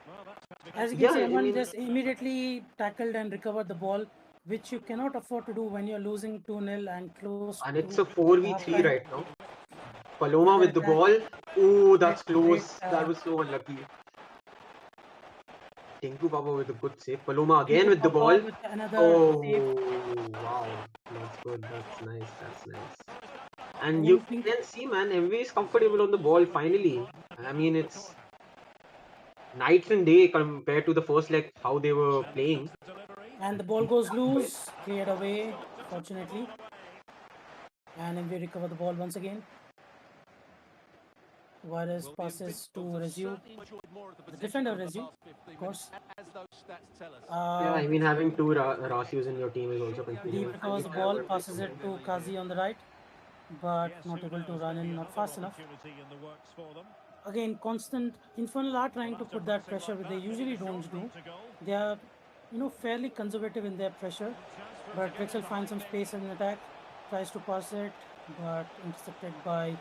Well, that's as because you can Yeah, see, I Aman mean, just immediately tackled and recovered the ball, which you cannot afford to do when you're losing 2-0 and close and to it's a the 4v3 halftime. right now. And Paloma the with the attack, ball. Oh, great, that's great. close. That was so unlucky. Tinku Papa with a good save. Paloma again Tinku with the Papa ball. with another save. Oh, wow. That's good. That's nice. That's nice. And you Again, Tink, can see, man, MV is comfortable on the ball finally. I mean, the it's corner. night and day compared to the first leg, how they were And it's playing. just the delivery. and the ball goes loose, cleared away, fortunately. And MV recover the ball once again. Virus Well, the passes to Invincibles have Rezu. certainly enjoyed more of the The possession defender over the Rezu, last 15 of minutes, course. as those stats tell us. Yeah, I mean, having two Rasius in your team is also Surely only Deep confusing. when I recovers mean, the outside ball, Diver form plays does passes the it something. to ball really Kazi leap. on the right, but Yes, not who able to knows? run in, Maybe not another fast enough. opportunity in the works for them. Again, constant Infernal are Well, trying to after put that pressing pressure, like which they that, maybe usually the short don't do. route to goal. They are fairly conservative in their pressure. But Drexel finds some space in attack, tries to pass it, but intercepted by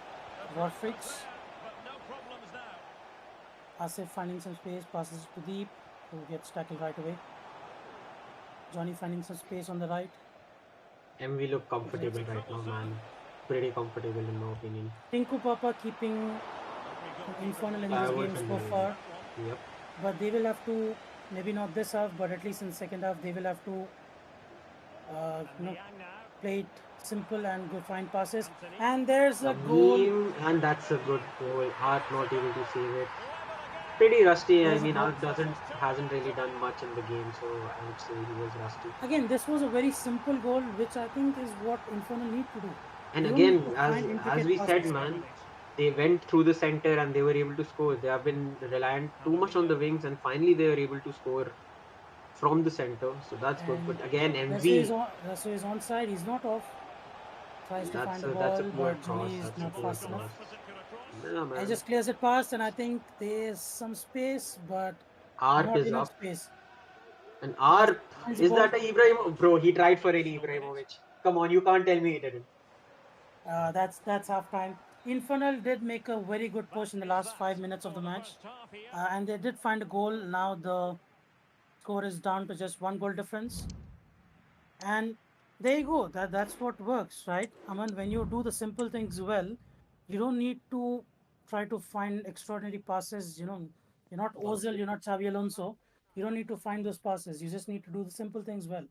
Warfrix. But no problems now. Asif finding some space, passes it to Deep, who gets tackled right away. Johnny finding some space on the right. MV look comfortable right now, man. Pretty comfortable in my opinion. Tinku Papa keeping Infernal in this Direwolf game and so Direwolf. far. Yep. But they will have to, maybe not this half, but at least in the second half, they will have to play it simple and go find passes. And there's a goal. And that's a good goal. Art not able to save it. Pretty rusty. I There's a mean, goal. Art hasn't really done much in the game, so I would say he was rusty. Again, this was a very simple goal, which I think is what Infernal need to do. And They don't again, need to find as intricate we said, passes. man, they went through the center and they were able to score. They have been reliant too much on the wings, and finally they were able to score from the center. So that's good. But again, MV. Rasu is onside. He's not off. Tries to find the That's a ball, poor but cross. Johnny is That's a not poor fast cross. enough. Yeah, I man. just clears it past, and I think there's some space, but Arp not is enough up. space. And Arp, Finds is the that ball. a Ibrahim? Bro, he tried for an Ibrahimovic. Come on, you can't tell me he didn't. That's half time. Infernal did make a very good push in the last 5 minutes of the match, and they did find a goal. Now the score is down to just one goal difference, and there you go. That's what works, right? I mean, when you do the simple things well, you don't need to try to find extraordinary passes. You're not Ozil, you're not Xavi Alonso. You don't need to find those passes. You just need to do the simple things well.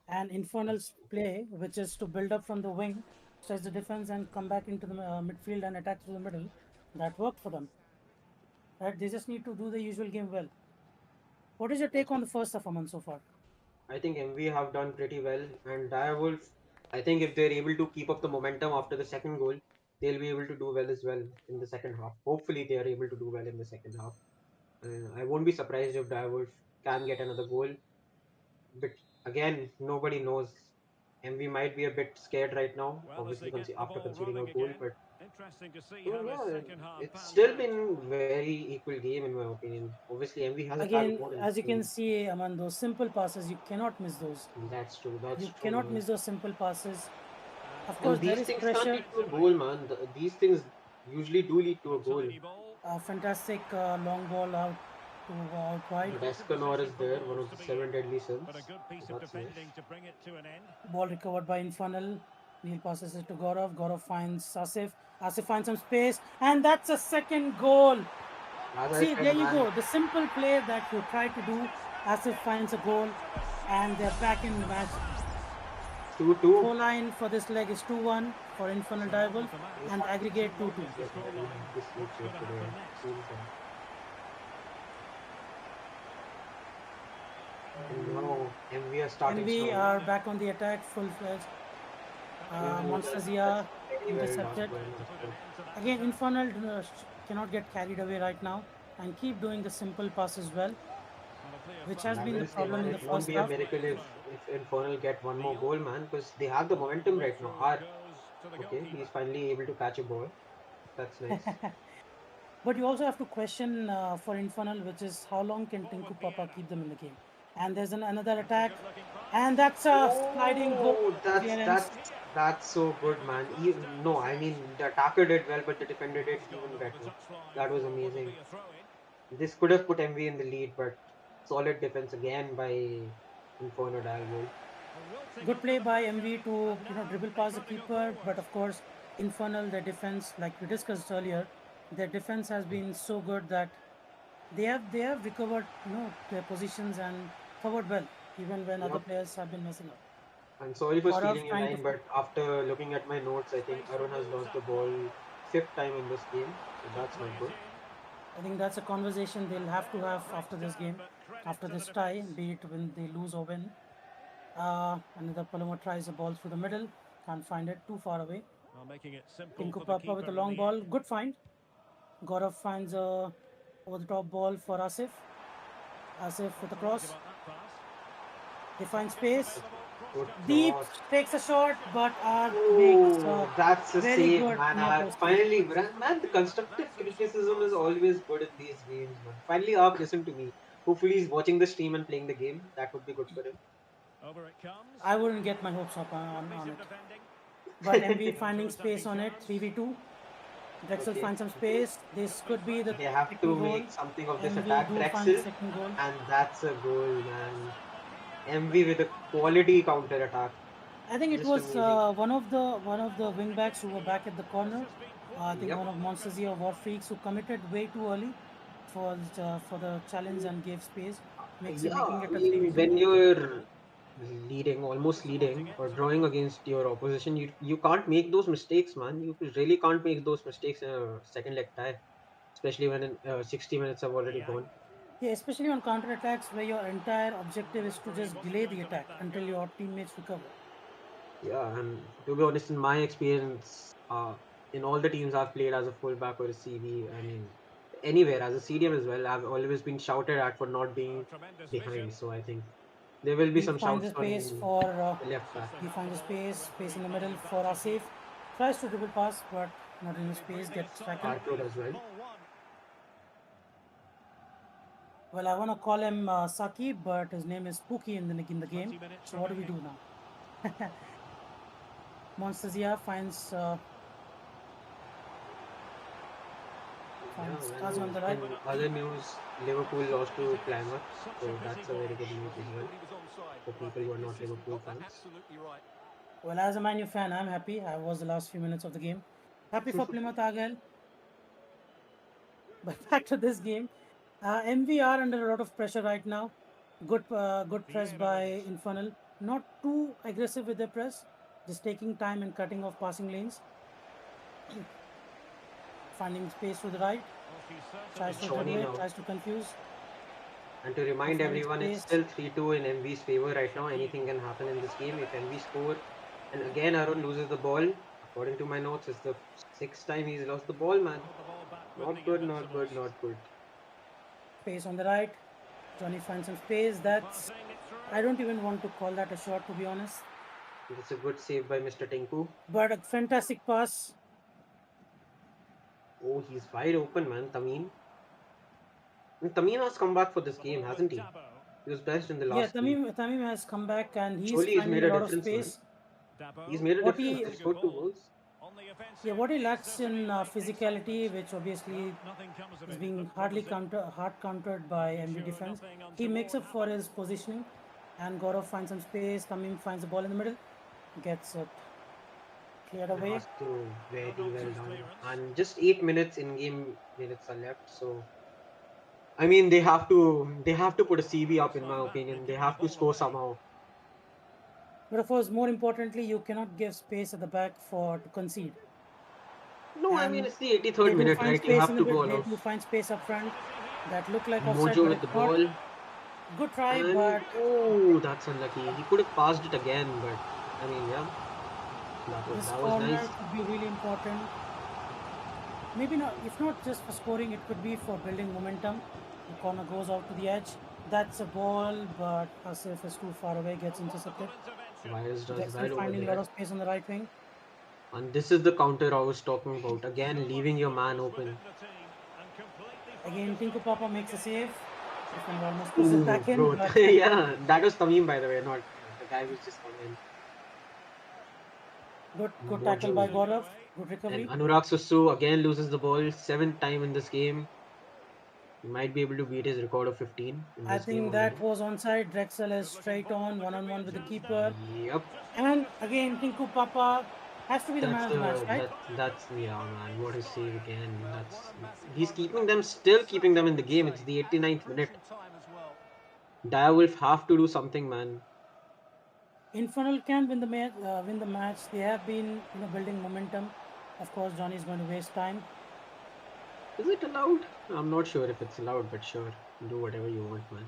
And Infernal's play, which is to build up from the wing, stretch the defense, and come back into the midfield and attack through the middle, that worked for them. Right? They just need to do the usual game well. What is your take on the first half, Aman, so far? I think MV have done pretty well. And Direwolf, I think if they're able to keep up the momentum after the second goal, they'll be able to do well as well in the second half. Hopefully, they are able to do well in the second half. I won't be surprised if Direwolf can get another goal. But again, nobody knows. MV might be a bit scared right now, obviously after conceding a goal. But Interesting to see oh, how this yeah, second half it's pans still out. been very equal game in my opinion. Obviously, MV has attacked Again, more in as this you can game. see, Aman, those simple passes, you cannot miss those. That's true. That's You true, cannot man. miss those simple passes. Of And course, there these is things can't pressure. lead to a goal, man. These things usually do lead to a goal. Tiny ball. A fantastic long ball out wide. But Escanor is there, one of the 7 deadly sins. But a good piece So of that's defending nice. to bring it to an end. Ball recovered by Infernal. Neil passes it to Gaurav. Gaurav finds Asif. Asif finds some space, and that's a second goal. As I See, said, there you man, go. The simple play that you try to do. Asif finds a goal, and they're back in the match. 2-2. Score line for this leg is 2-1 for Infernal Direwolf, and aggregate 2-2. This looks good today. Seriously. And now MV are starting And we strong. are back on the attack, full-fledged. Monstazia Very well done, intercepted. man. That's good. Again, Infernal cannot get carried away right now and keep doing the simple passes well, which has I been the will say, problem man, in the it won't first be a half. miracle if Infernal get one more goal, man, because they have the momentum right now. Okay, he's finally able to catch a ball. That's nice. But you also have to question for Infernal, which is how long can Tinku Papa keep them in the game? And there's another attack, and that's a sliding goal Oh, clearance. that's so good, man. No, I mean the attacker did well, but the defender did even better. That was amazing. This could have put MV in the lead, but solid defense again by Inferno Direwolf. Good play by MV to dribble past the keeper, but of course, Infernal, their defense, like we discussed earlier, their defense has been so good that they have recovered their positions and covered well, even when other Yep. players have been messing up. I'm sorry for Gaurav stealing your trying line, to but after looking at my notes, I think Arun has lost the ball 5th time in this game, so that's not good. I think that's a conversation they'll have to have after this game, after this tie, be it when they lose or win. Another Paloma tries a ball through the middle, can't find it, too far away. Making it simple Tinku for the Papa with a keeper long in the ball, end. good find. Gaurav finds a over the top ball for Asif. Asif with a cross. About that pass. They find space. Good Deep cross. takes a shot, but makes Oh, a that's a very save, good man. near post save. Finally, man, the constructive criticism is always good in these games, man. Finally, Ark, listen to me. Hopefully, he's watching the stream and playing the game. That would be good for him. Over it comes. I wouldn't get my hopes up on Bit it. of defending. But MV Into finding space attacking on it, chance. 3v2. Drexel Okay. finds some space. This could be the They have second to goal. make something of this MV attack, do find the Drexel, second goal. and that's a goal, man. MV with a quality counter attack. I think it Just was amazing. one of the wing backs who were back at the corner. I think Yep. one of Monsters or War Freaks who committed way too early for the challenge and gave space, Yeah, making I it a mean, 3v2. when you're leading, almost leading, or drawing against your opposition, you can't make those mistakes, man. You really can't make those mistakes in a second leg tie, especially when 60 minutes have already gone. Yeah, especially on counter attacks where your entire objective is to just delay the attack until your teammates recover. Yeah, and to be honest, in my experience, in all the teams I've played as a fullback or a CB, I mean, anywhere as a CDM as well, I've always been shouted at for not Oh, being tremendous vision. behind. So I think there will be He some finds a shouts space on for the left back. he finds a space in the middle for Asif. Tries to dribble pass, but not in the space. Gets tackled. Arthur as well. Well, I want to call him Saki, but his name is Pookie in the game. So what do we do now? Monstazia finds Kazi on the right. In other news, Liverpool lost to Plymouth, so that's a very good news as well for people who are not Liverpool fans. Absolutely right. Well, as a Man U fan, I'm happy. I was the last few minutes of the game. Happy for Plymouth Argyle. But back to this game. MV are under a lot of pressure right now. Good press by Infernal. Not too aggressive with their press, just taking time and cutting off passing lanes. Finding space to the right. Tries to dribble it, tries to confuse. And to remind Finding everyone, it's space. still 3-2 in MV's favor right now. Anything can happen in this game if MV score. And again, Aaron loses the ball. According to my notes, it's the sixth time he's lost the ball, man. Not good, not good, not good. Space on the right. Johnny finds some space. That's I don't even want to call that a shot, to be honest. It's a good save by Mr. Tinku. But a fantastic pass. Oh, he's wide open, man. Tamim. And Tamim has come back for this game, hasn't he? He was best in the Yeah, last game. Tamim has come back and he's Surely he's finding made a a lot of difference, man. space. He's made a What difference. he- He scored 2 goals. Yeah, what he lacks in physicality, which obviously is being hard countered by MV defense, he makes up for his positioning. And Gaurav finds some space. Tamim finds the ball in the middle, gets it cleared away. Has to very well done. And just 8 minutes in-game minutes are left, so I mean they have to put a CB up in my opinion. They have to score somehow. But of course, more importantly, you cannot give space at the back to concede. No, I And mean it's the They 83rd do minute, find right? You space have in to the go mid. They all do off. find space up front. That looked like offside, Mojo but with the it's not. ball. Good try, And but oh, that's unlucky. He could have passed it again, but I mean, yeah, this that was corner nice. could be really important. Maybe not, if not just for scoring, it could be for building momentum. The corner goes out to the edge. That's a ball, but Asif is too far away, gets intercepted. Virus does Jackson well over finding a lot there. of space on the right wing. And this is the counter I was talking about. Again, leaving your man open. Again, Tinku Papa makes a save. Defender almost puts it Ooh, back in. bro. But Yeah, that was Tamim, by the way, not the guy who's just come in. good tackle by Mojo. Gaurav. Good recovery. And Anurag Susu again loses the ball, 7th time in this game. He might be able to beat his record of 15 in I this game think that already. was onside. Drexel is straight on, one-on-one with the keeper. Yep. And again, Tinku Papa has to be the man That's of the match, right? that's yeah, man. What a save again. He's still keeping them in the game. It's the 89th minute. Direwolf have to do something, man. Infernal can win the match. They have been, building momentum. Of course, Johnny is going to waste time. Is it allowed? I'm not sure if it's allowed, but sure, do whatever you want, man.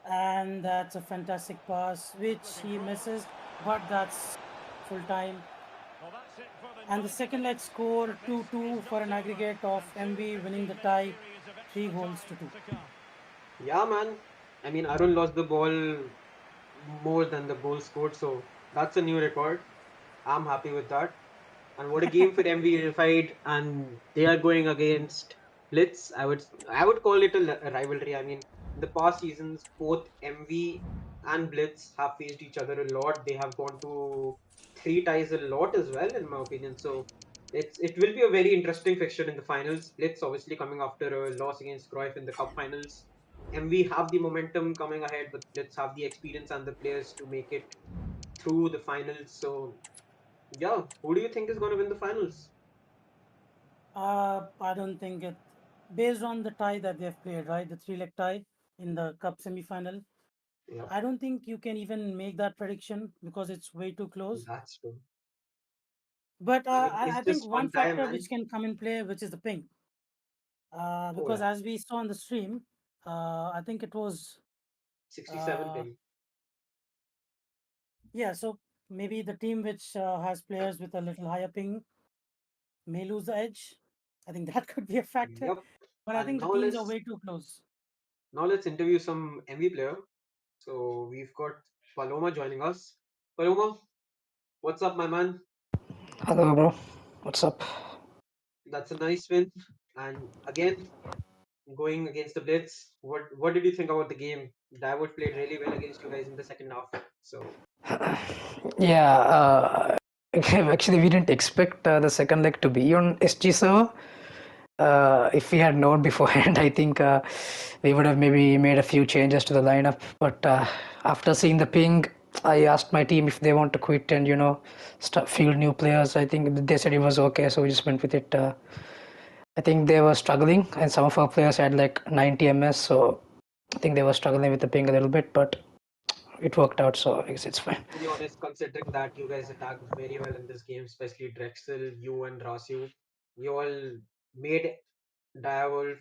And that's a fantastic pass, which he misses, but that's full time. And the second leg score 2-2 for an aggregate of MV winning the tie 3 goals to 2. Yeah, man. I mean, Arun lost the ball more than the goal scored, so that's a new record. I'm happy with that. And what a game for MV Unified, and they are going against Blitz, I would call it a rivalry. I mean, in the past seasons, both MV and Blitz have faced each other a lot. They have gone to three ties a lot as well, in my opinion. So it will be a very interesting fixture in the finals. Blitz obviously coming after a loss against Cruyff in the cup finals. MV have the momentum coming ahead, but Blitz have the experience and the players to make it through the finals. So yeah, who do you think is going to win the finals? I don't think it, based on the tie that they've played, right? The three-leg tie in the cup semi-final. Yeah, I don't think you can even make that prediction because it's way too close. that's true. But I mean, I it's think just one one time, factor man. which can come in play, which is the ping. Oh Because yeah, as we saw on the stream, I think it was, 67 uh, ping. yeah, so maybe the team which has players with a little higher ping may lose the edge. I think that could be a factor. Yep. But I And think the now teams are let's way too close. now let's interview some MV player. So we've got Paloma joining us. Paloma, what's up, my man? Hello, bro. What's up? That's a nice win. And again, going against the Blitz. What did you think about the game? Direwolf played really well against you guys in the second half. So Yeah, actually, we didn't expect the second leg to be on SG server. If we had known beforehand, I think we would have maybe made a few changes to the lineup. But after seeing the ping, I asked my team if they want to quit and start field new players. I think they said it was okay, so we just went with it. I think they were struggling, and some of our players had like 90 ms, so I think they were struggling with the ping a little bit, but it worked out, so I guess it's fine. to be honest, considering that you guys attacked very well in this game, especially Drexel, you and Rasu, you all made Direwolf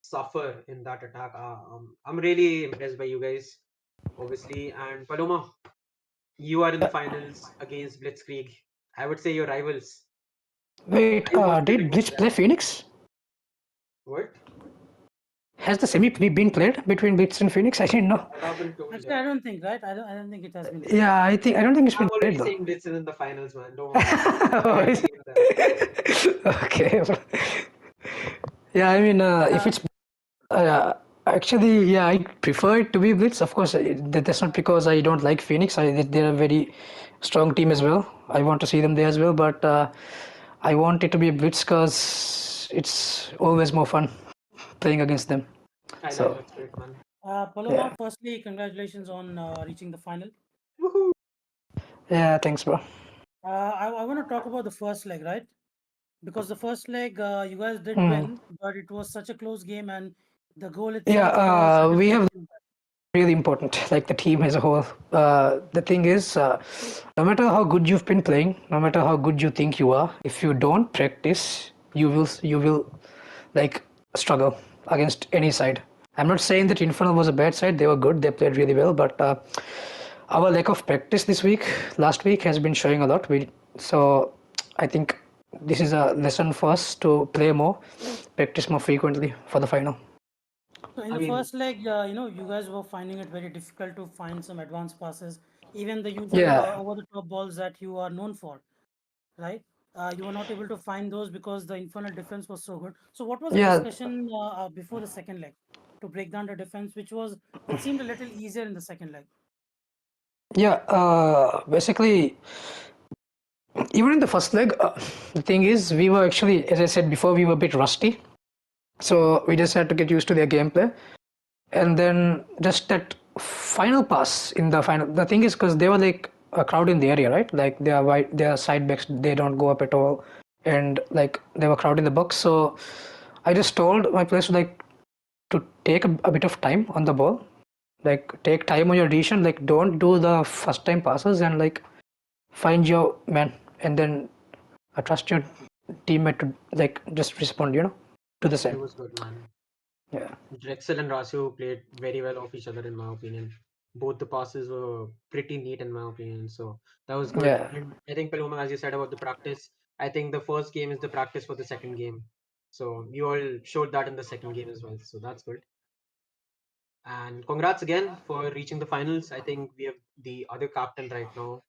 suffer in that attack. I'm really impressed by you guys, obviously. And Paloma, you are in the finals against Blitzkrieg. I would say your rivals. Wait, Are you did confident Blitz against play them? Phoenix? What? Has the semi been played between Blitz and Phoenix? I didn't know. I haven't told Actually, yet. I don't think, right? I don't think it has been played. Yeah, I don't think it's I'm been already played though. saying Blitz is in the finals, man. Don't worry. I Oh, can't is believe that. it? Okay. Yeah, I mean, if Uh, it's actually, yeah, I prefer it to be Blitz. Of course, that's not because I don't like Phoenix. They're a very strong team as well. I want to see them there as well, but I want it to be a Blitz because it's always more fun playing against them. I like So, that spirit, man. Paloma, yeah. firstly, congratulations on reaching the final. Woohoo! Yeah, thanks, bro. I want to talk about the first leg, right? Because the first leg, you guys did Hmm. win, but it was such a close game, and the goal Yeah, itself was a we have deflection. really important, like the team as a whole. The thing is, no matter how good you've been playing, no matter how good you think you are, if you don't practice, you will like struggle against any side. I'm not saying that Infernal was a bad side. They were good. They played really well, but our lack of practice this week, last week, has been showing a lot. So I think this is a lesson for us to play more, practice more frequently for the final. So in I the mean, first leg, you guys were finding it very difficult to find some advanced passes, even the usual Yeah, over-the-top balls that you are known for, right? You were not able to find those because the Infernal defense was so good. So what was the yeah, discussion before the second leg to break down the defense, which seemed a little easier in the second leg? yeah. Basically, even in the first leg, the thing is, we were actually, as I said before, we were a bit rusty. So we just had to get used to their gameplay. And then just that final pass in the final, the thing is, because they were like a crowd in the area, right? Like their side backs, they don't go up at all. And like they were crowd in the box. So I just told my players to take a bit of time on the ball. Like take time on your decision. Like don't do the first time passes and like find your man and then trust your teammate to like just respond, to the it same. was good, man. Yeah. Drexel and Rasu played very well off each other, in my opinion. Both the passes were pretty neat, in my opinion. So that was good. Yeah. And I think, Paloma, as you said about the practice, I think the first game is the practice for the second game. So you all showed that in the second game as well. So that's good. And congrats again for reaching the finals. I think we have the other captain right now.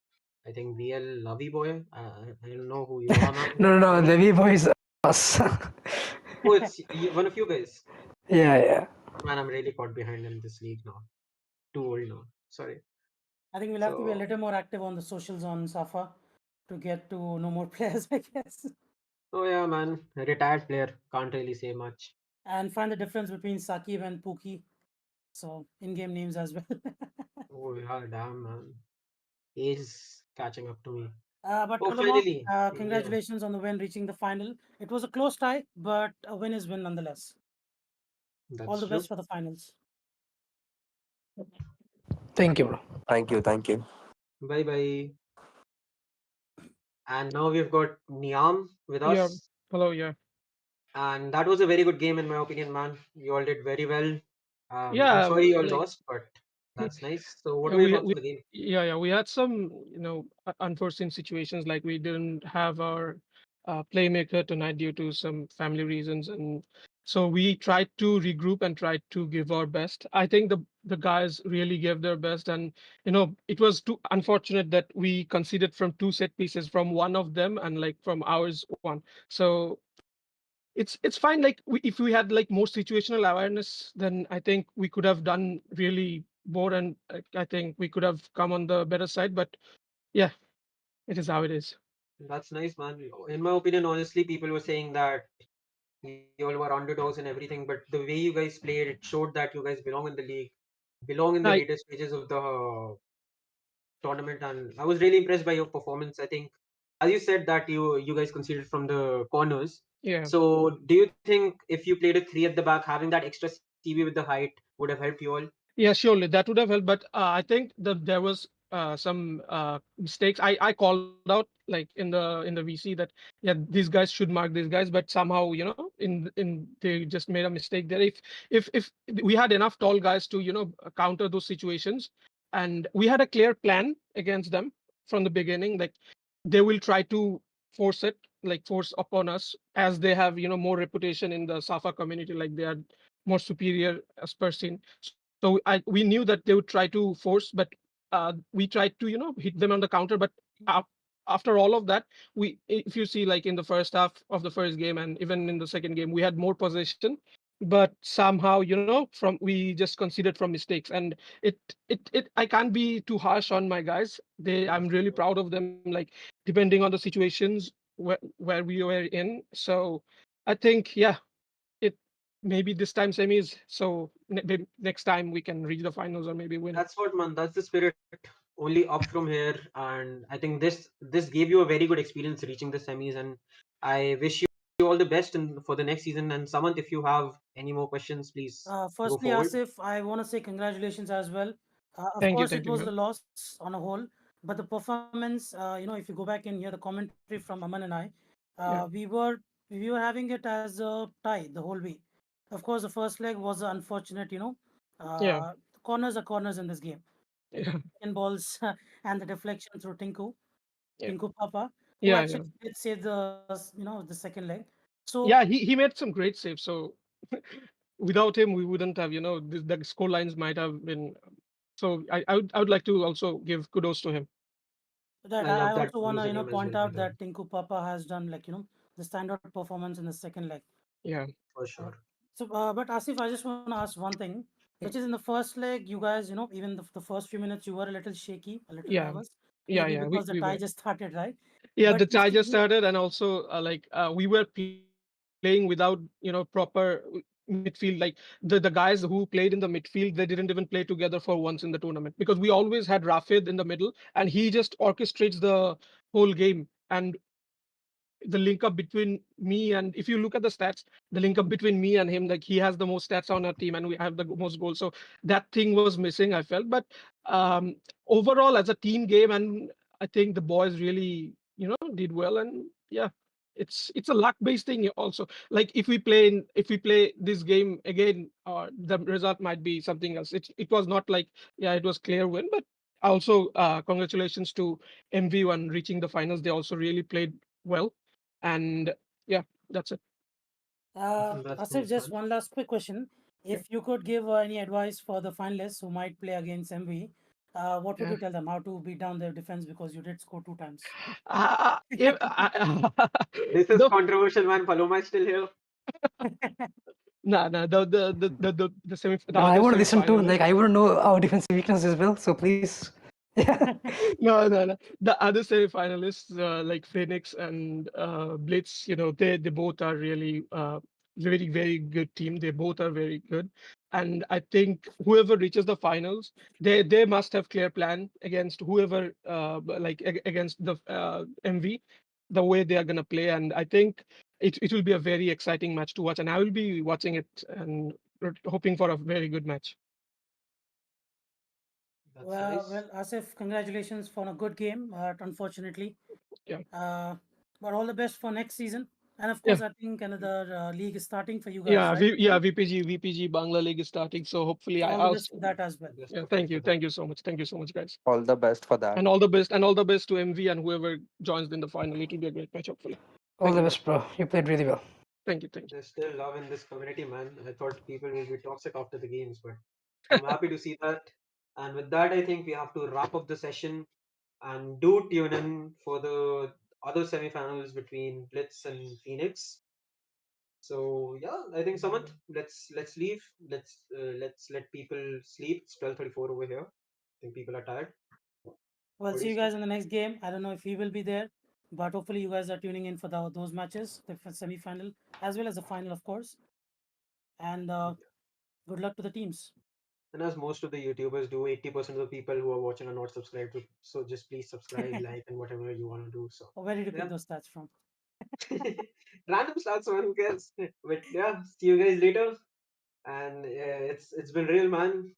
I think VL Lovey Boy. I don't know who you are, man. No, no, no. Levy boys us. Oh, it's one of you guys. Yeah, yeah. Man, I'm really caught behind in this league now. Too old now. Sorry. I think we'll have to be a So, little more active on the socials on SAFA to get to know more players, I guess, oh yeah, man, a retired player. Can't really say much. and find the difference between Sakib and Pookie. So in-game names as well. Oh yeah, damn, man. Age is catching up to me. But Oh, Paloma, finally. Yeah, congratulations on the win, reaching the final. It was a close tie, but a win is win nonetheless. All that's the best true. for the finals. Thank you, bro. Thank you, thank you. Bye bye. And now we've got Niam with Yeah, us. hello, yeah. And that was a very good game, in my opinion, man. You all did very well. I'm Yeah, sorry you all like lost, but that's nice. So, what yeah, were your we thoughts we on the game? we had some, unforeseen situations like we didn't have our playmaker tonight due to some family reasons, and so we tried to regroup and tried to give our best. I think the guys really gave their best, and it was too unfortunate that we conceded from two set pieces from one of them and like from ours one. So it's fine, like if we had like more situational awareness, then I think we could have done really more, and I think we could have come on the better side, but yeah, it is how it is. That's nice, man. In my opinion, honestly, people were saying that you all were underdogs and everything, but the way you guys played, it showed that you guys belong in the league, belong in the I later stages of the tournament, and I was really impressed by your performance. I think, as you said, that you guys conceded from the corners. Yeah. So, do you think if you played a three at the back, having that extra CB with the height would have helped you all? Yeah, surely that would have helped, but I think that there was some mistakes. I called out like in the VC that yeah, these guys should mark these guys, but somehow in they just made a mistake there. If we had enough tall guys to counter those situations, and we had a clear plan against them from the beginning, like they will try to force it, like force upon us, as they have more reputation in the Safa community, like they are more superior as per scene. So we knew that they would try to force, but we tried to hit them on the counter. But af- after all of that, if you see like in the first half of the first game and even in the second game, we had more possession, but somehow from we just conceded from mistakes. And it I can't be too harsh on my guys. I'm really proud of them, like depending on the situations where we were in. So I think, yeah, it maybe this time semis, so maybe next time we can reach the finals or maybe win. That's what, man. That's the spirit. Only up from here, and I think this gave you a very good experience reaching the semis, and I wish you all the best for the next season. And Samant, if you have any more questions, please go Firstly, forward. Asif, I want to say congratulations as well. Of Thank you, course, it thank you, was the man. loss on a whole, but the performance, if you go back and hear the commentary from Aman and I, Yeah, we were having it as a tie the whole way. Of course, the first leg was unfortunate. yeah, Corners are corners in this game. Like yeah, the balls and the deflection through yeah, Tinku Papa, who yeah, actually yeah. did save the second leg. So Yeah, he made some great saves. So without him, we wouldn't have, the score lines might have been. So I would like to also give kudos to him. that I I love that also wanna username as well, point by out the way, that Tinku Papa has done like the standout performance in the second leg. Yeah, for Uh, sure. but Asif, I just want to ask one thing, which is in the first leg, you guys, even the first few minutes, you were a little shaky, a little yeah, nervous, yeah, maybe yeah. We because the we tie were. just started, right? Yeah, But the you tie just see, started, and also we were playing without proper midfield. Like the guys who played in the midfield, they didn't even play together for once in the tournament, because we always had Rafid in the middle, and he just orchestrates the whole game. And the link up between me and, if you look at the stats, the link up between me and him, like he has the most stats on our team and we have the most goals. So that thing was missing, I felt. But um overall, as a team game, and I think the boys really did well. And yeah, it's a luck based thing also. Like if we play this game again, the result might be something else. It was not like, yeah, it was clear win. But also congratulations to MV1 reaching the finals. They also really played well. And yeah, that's it. That's Asif, nice, just man. one last quick question. Yeah, If you could give any advice for the finalists who might play against MV, what would yeah. you tell them? How to beat down their defense because you did score two times? If, This is the controversial, man. Paloma is still here. Nah, nah. The No, I other want to listen to, semi-finalists. like, I want to know our defensive weakness as well. So please, yeah. No, no, no. The other semi-finalists, like Phoenix and Blitz, they both are really very, very good team. They both are very good, and I think whoever reaches the finals, they must have clear plan against whoever, against the MV, the way they are gonna play, and I think it will be a very exciting match to watch, and I will be watching it and hoping for a very good match. That's Well, nice. well, Asif, congratulations for a good game. Unfortunately, Yeah, uh, but all the best for next season. And of yeah. course, I think another league is starting for you guys, Yeah, right? VPG Bangla League is starting. So hopefully, So I all the best also. for that as well. Best Yeah, of luck for that. thank you so much, guys, All the best for that. and all the best to MV and whoever joins in the final. It will be a great match, hopefully. All Thank the you, best, bro. You played really well. thank There's still love in this community, man. I thought people will be toxic after the games, but I'm happy to see that. And with that, I think we have to wrap up the session and do tune in for the other semifinals between Blitz and Phoenix. So yeah, I think Samant, let's leave. Let's let people sleep. It's 12:34 over here. I think people are tired. Well, What do see you you say? guys in the next game. I don't know if we will be there, but hopefully you guys are tuning in for those matches, the semi-final as well as the final, of course. And good luck to the teams. And as most of the YouTubers do, 80% of the people who are watching are not subscribed to. So just please subscribe, like, and whatever you want to do. So Where did you pick yeah, those stats from? random stats, man. Who cares? But yeah, see you guys later. And it's been real, man.